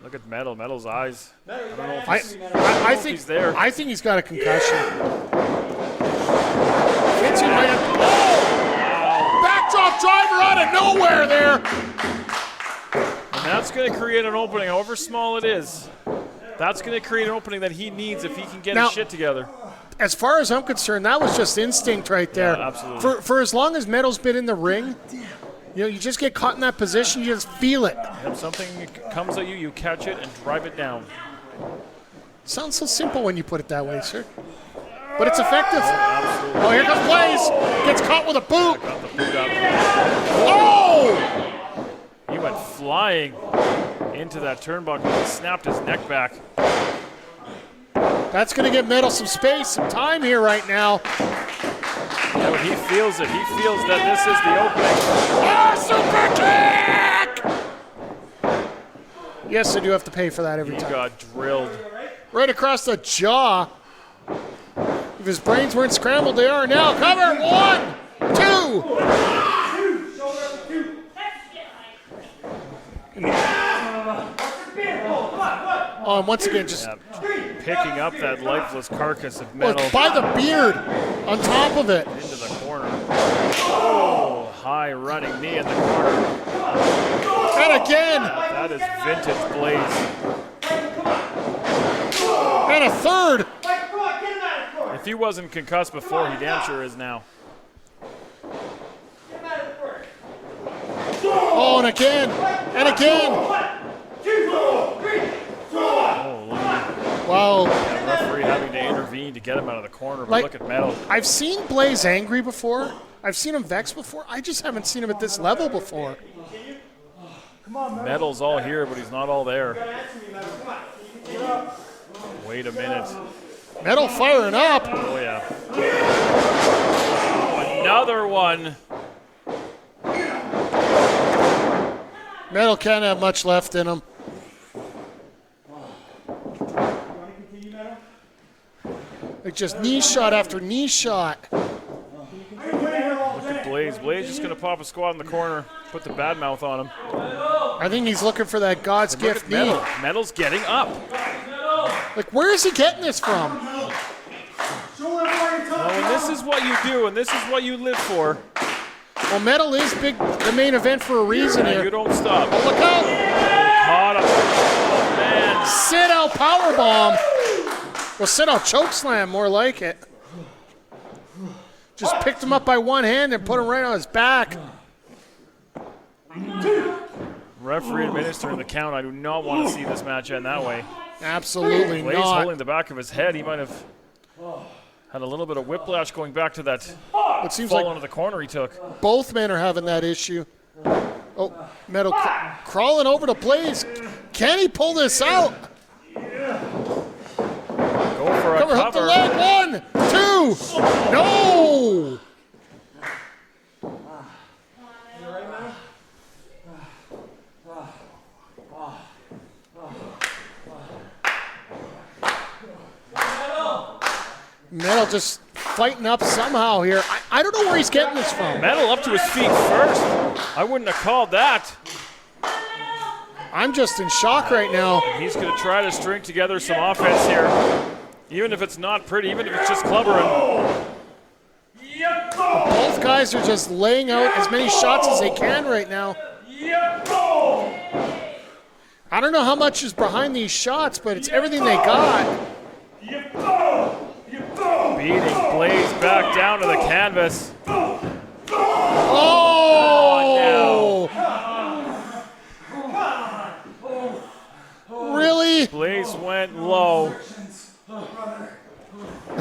Look at Metal. Metal's eyes. I don't know if he's there. I think he's got a concussion. Fitzy might have. Oh! Backdrop driver out of nowhere there. And that's going to create an opening, however small it is. That's going to create an opening that he needs if he can get his shit together. As far as I'm concerned, that was just instinct right there. Yeah, absolutely. For as long as Metal's been in the ring, you just get caught in that position, you just feel it. If something comes at you, you catch it and drive it down. Sounds so simple when you put it that way, sir. But it's effective. Absolutely. Oh, here comes Blais. Gets caught with a boot. Got the boot up. Oh! He went flying into that turnbuckle and snapped his neck back. That's going to give Metal some space, some time here right now. Yeah, but he feels it. He feels that this is the opening. Oh, super kick! Yes, I do have to pay for that every time. He got drilled. Right across the jaw. If his brains weren't scrambled, they are now. Cover. 1, 2. Oh, and once again, just picking up that lifeless carcass of Metal. Look, by the beard on top of it. Into the corner. Oh, high running knee in the corner. And again. That is vintage Blais. And a third. If he wasn't concussed before, he damn sure is now. Oh, and again. And again. Wow. Yeah, referee having to intervene to get him out of the corner, but look at Metal. I've seen Blais angry before. I've seen him vexed before. I just haven't seen him at this level before. Metal's all here, but he's not all there. Wait a minute. Metal firing up. Oh, yeah. Oh, another one. Metal can't have much left in him. Like just knee shot after knee shot. Look at Blais. Blais just going to pop a squat in the corner, put the bad mouth on him. I think he's looking for that God's gift knee. Metal. Metal's getting up. Like, where is he getting this from? Well, and this is what you do, and this is what you live for. Well, Metal is the main event for a reason here. You don't stop. Oh, look out! Caught him. Oh, man. Sit out powerbomb. Well, sit out chokeslam, more like it. Just picked him up by one hand and put him right on his back. Referee administering the count. I do not want to see this match end that way. Absolutely Blais not. holding the back of his head. He might have had a little bit of whiplash going back to that It seems fall like into the corner he took. both men are having that issue. Oh, Metal crawling over to Blais. Can he pull this out? Go for a Cover, hook the leg. 1, 2. No! Metal just fighting up somehow here. I don't know where he's getting this from. Metal up to his feet first. I wouldn't have called that. I'm just in shock right now. He's going to try to string together some offense here. Even if it's not pretty, even if it's just clubbering. Both guys are just laying out as many shots as they can right now. I don't know how much is behind these shots, but it's everything they got. Beating Blais back down to the canvas. Oh! went low.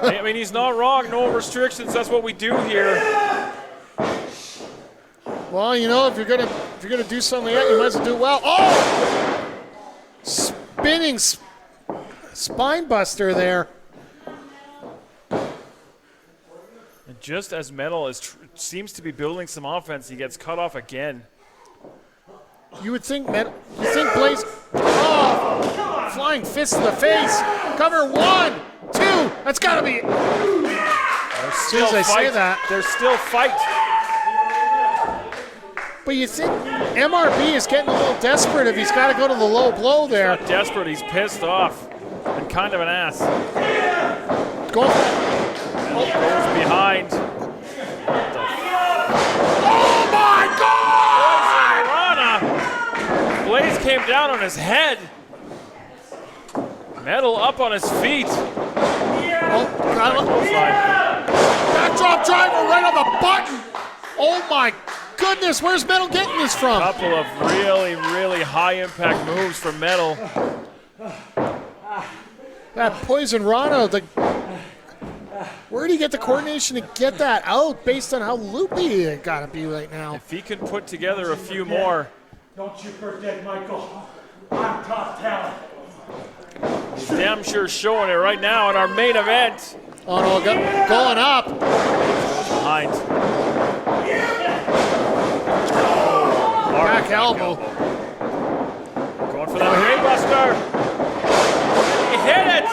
I mean, he's not wrong. No restrictions. That's what we do here. Well, you know, if you're gonna do something like that, you might as well do it well. Oh! Spinning spine buster there. And just as Metal seems to be building some offense, he gets cut off again. You would think Blais. Oh! Flying fist to the face. Cover 1, 2. That's got to be. As soon as I say that, there's still fight. But you think MRB is getting a little desperate if he's got to go to the low blow there. He's not desperate. He's pissed off and kind of an ass. Goes behind. Oh my God! Blais came down on his head. Metal up on his feet. Backdrop driver right on the button. Oh my goodness, where's Metal getting this from? A couple of really, really high impact moves from Metal. That Poison Rana, where do you get the coordination to get that out based on how loopy it gotta be right now? If he can put together a few more. Don't you forget, Michael. I'm top talent. He's damn sure showing it right now in our main event. Oh no, going up. Behind. Back elbow. Going for that brainbuster. He hit it.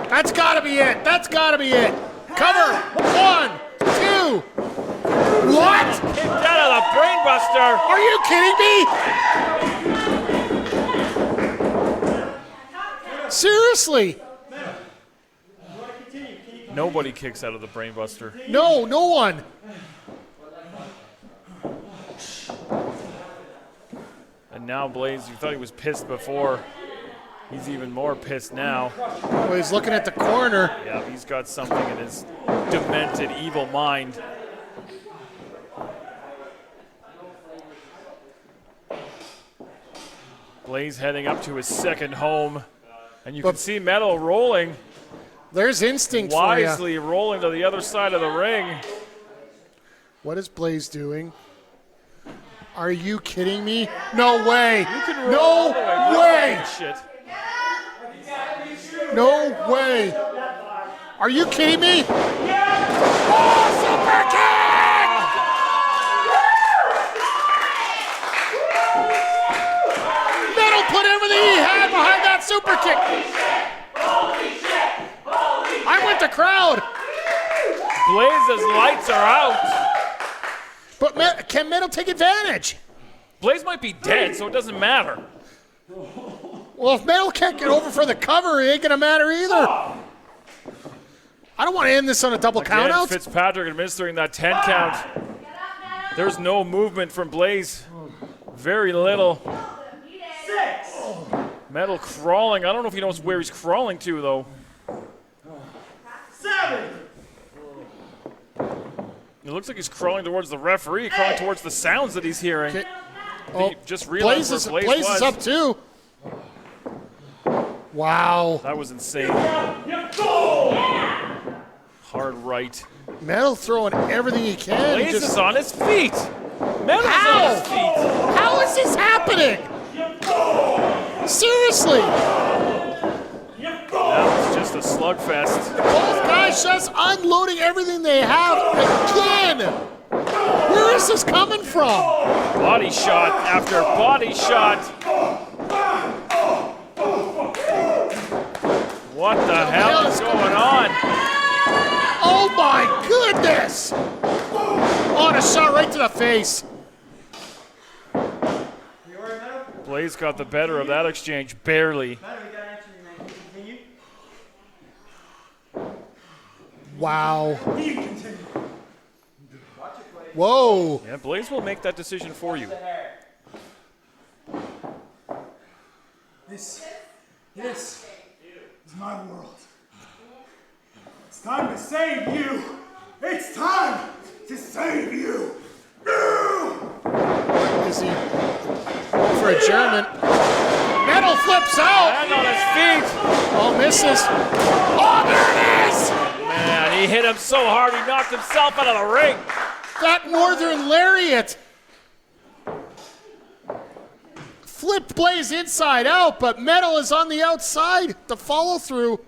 That's gotta be it. That's gotta be it. Cover. 1, 2. What? Kicked out of the brainbuster. Are you kidding me? Seriously. Nobody kicks out of the brainbuster. No one. And now Blais, you thought he was pissed before. He's even more pissed now. Oh, he's looking at the corner. Yeah, he's got something in his demented, evil mind. Blais heading up to his second home. And you can see Metal rolling. There's instinct wisely rolling to the other side of the ring. What is Blais doing? Are you kidding me? No way. No way. Shit. No way. Are you kidding me? Oh, super kick! Metal put everything he had behind that super kick. I'm with the crowd. Blais's lights are out. But can Metal take advantage? Blais might be dead, so it doesn't matter. Well, if Metal can't get over for the cover, it ain't going to matter either. I don't want to end this on a double count out. Fitzpatrick administering that 10 count. There's no movement from Blais. Very little. 6. Metal crawling. I don't know if he knows where he's crawling to, though. 7. It looks like he's crawling towards the referee, crawling towards the sounds that he's hearing. Okay. He just realized where Blais was. Blais is up too. Wow. That was insane. Hard right. Metal throwing everything he can. Blais is on his feet. Metal's on his feet. How is this happening? Seriously. That was just a slugfest. Both guys just unloading everything they have again. Where is this coming from? Body shot after body shot. What the hell is going on? Oh my goodness! On a shot right to the face. Blais got the better of that exchange, barely. Wow. Whoa. Yeah, Blais will make that decision for you. This is my world. It's time to save you. It's time to save you. Is he for a German? Metal flips out. And on his feet. Oh, misses. Oh, there it is. Man, he hit him so hard he knocked himself out of the ring. That Northern Lariat flipped Blais inside out, but Metal is on the outside. The follow through.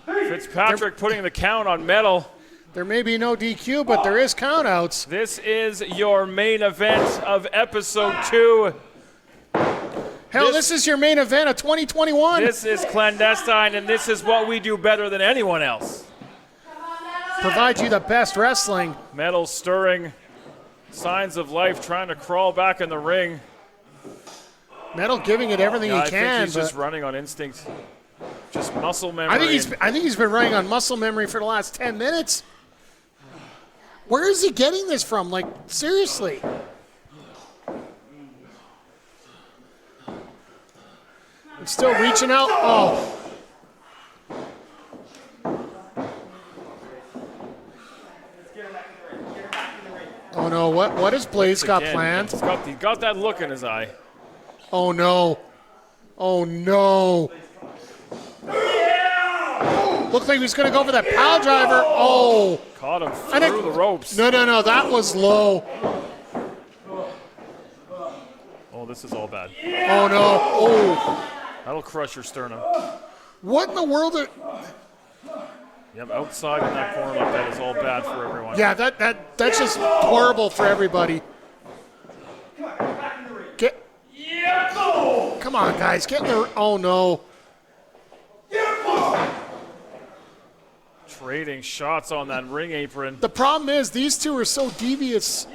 Fitzpatrick putting the count on Metal. There may be no DQ, but there is countouts. This is your main event of episode 2. Hell, this is your main event of 2021. This is Clandestine, and this is what we do better than anyone else. Provide you the best wrestling. Metal stirring, signs of life, trying to crawl back in the ring. Metal giving it everything he I can. think he's just running on instinct, just muscle memory. I think he's been running on muscle memory for the last 10 minutes. Where is he getting this from? Like, seriously. I'm still reaching out. Oh. Oh no, what has Blais got planned? He's got that look in his eye. Oh no. Oh no. Looked like he was going to go for that pile driver. Oh. Caught him through the ropes. No, that was low. Oh, this is all bad. Oh no. Oh. That'll crush your sternum. What in the world? Yep, outside in that corner like that is all bad for everyone. Yeah, that's just horrible for everybody. Come on, guys, get in there. Oh no. Trading shots on that ring apron. The problem is these two are so devious,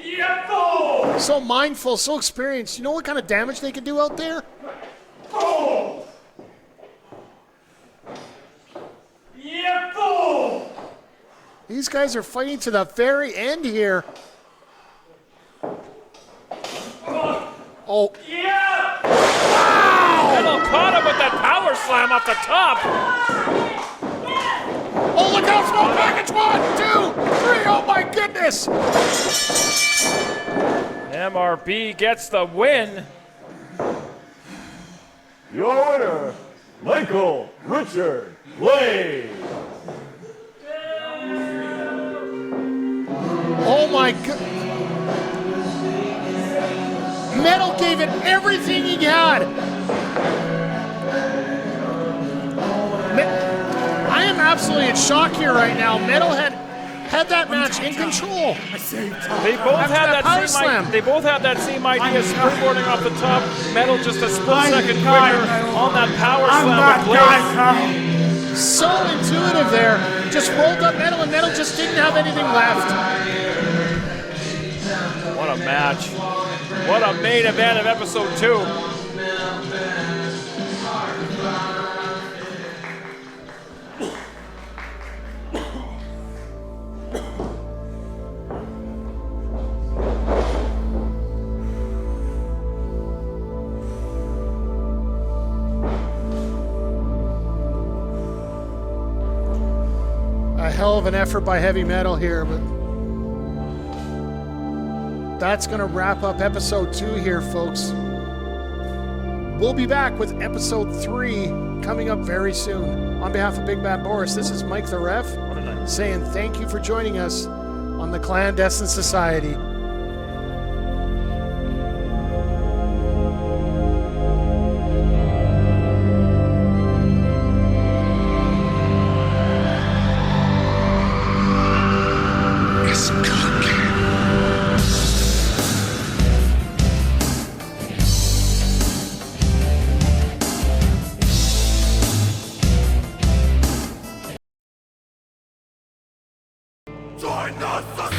so mindful, so experienced. You know what kind of damage they can do out there? These guys are fighting to the very end here. Oh. Yeah! Wow! Metal caught him with that power slam off the top. Oh, look out, small package. 1, 2, 3. Oh, my goodness. MRB gets the win. Your winner, Michael Richard Blais. Oh my God. Metal gave it everything he had. I am absolutely in shock here right now. Metal had that match in control. They both had that same They both had that same idea, springboarding off the top. Metal just a split second quicker on that power slam. So intuitive there. Just rolled up Metal, and Metal just didn't have anything left. What a match. What a main event of episode 2. A hell of an effort by Heavy Metal here, but that's going to wrap up episode 2 here, folks. We'll be back with episode 3 coming up very soon. On behalf of Big Bad Boris, this is Mike the Ref saying thank you for joining us on the Clandestine Society. Join the society!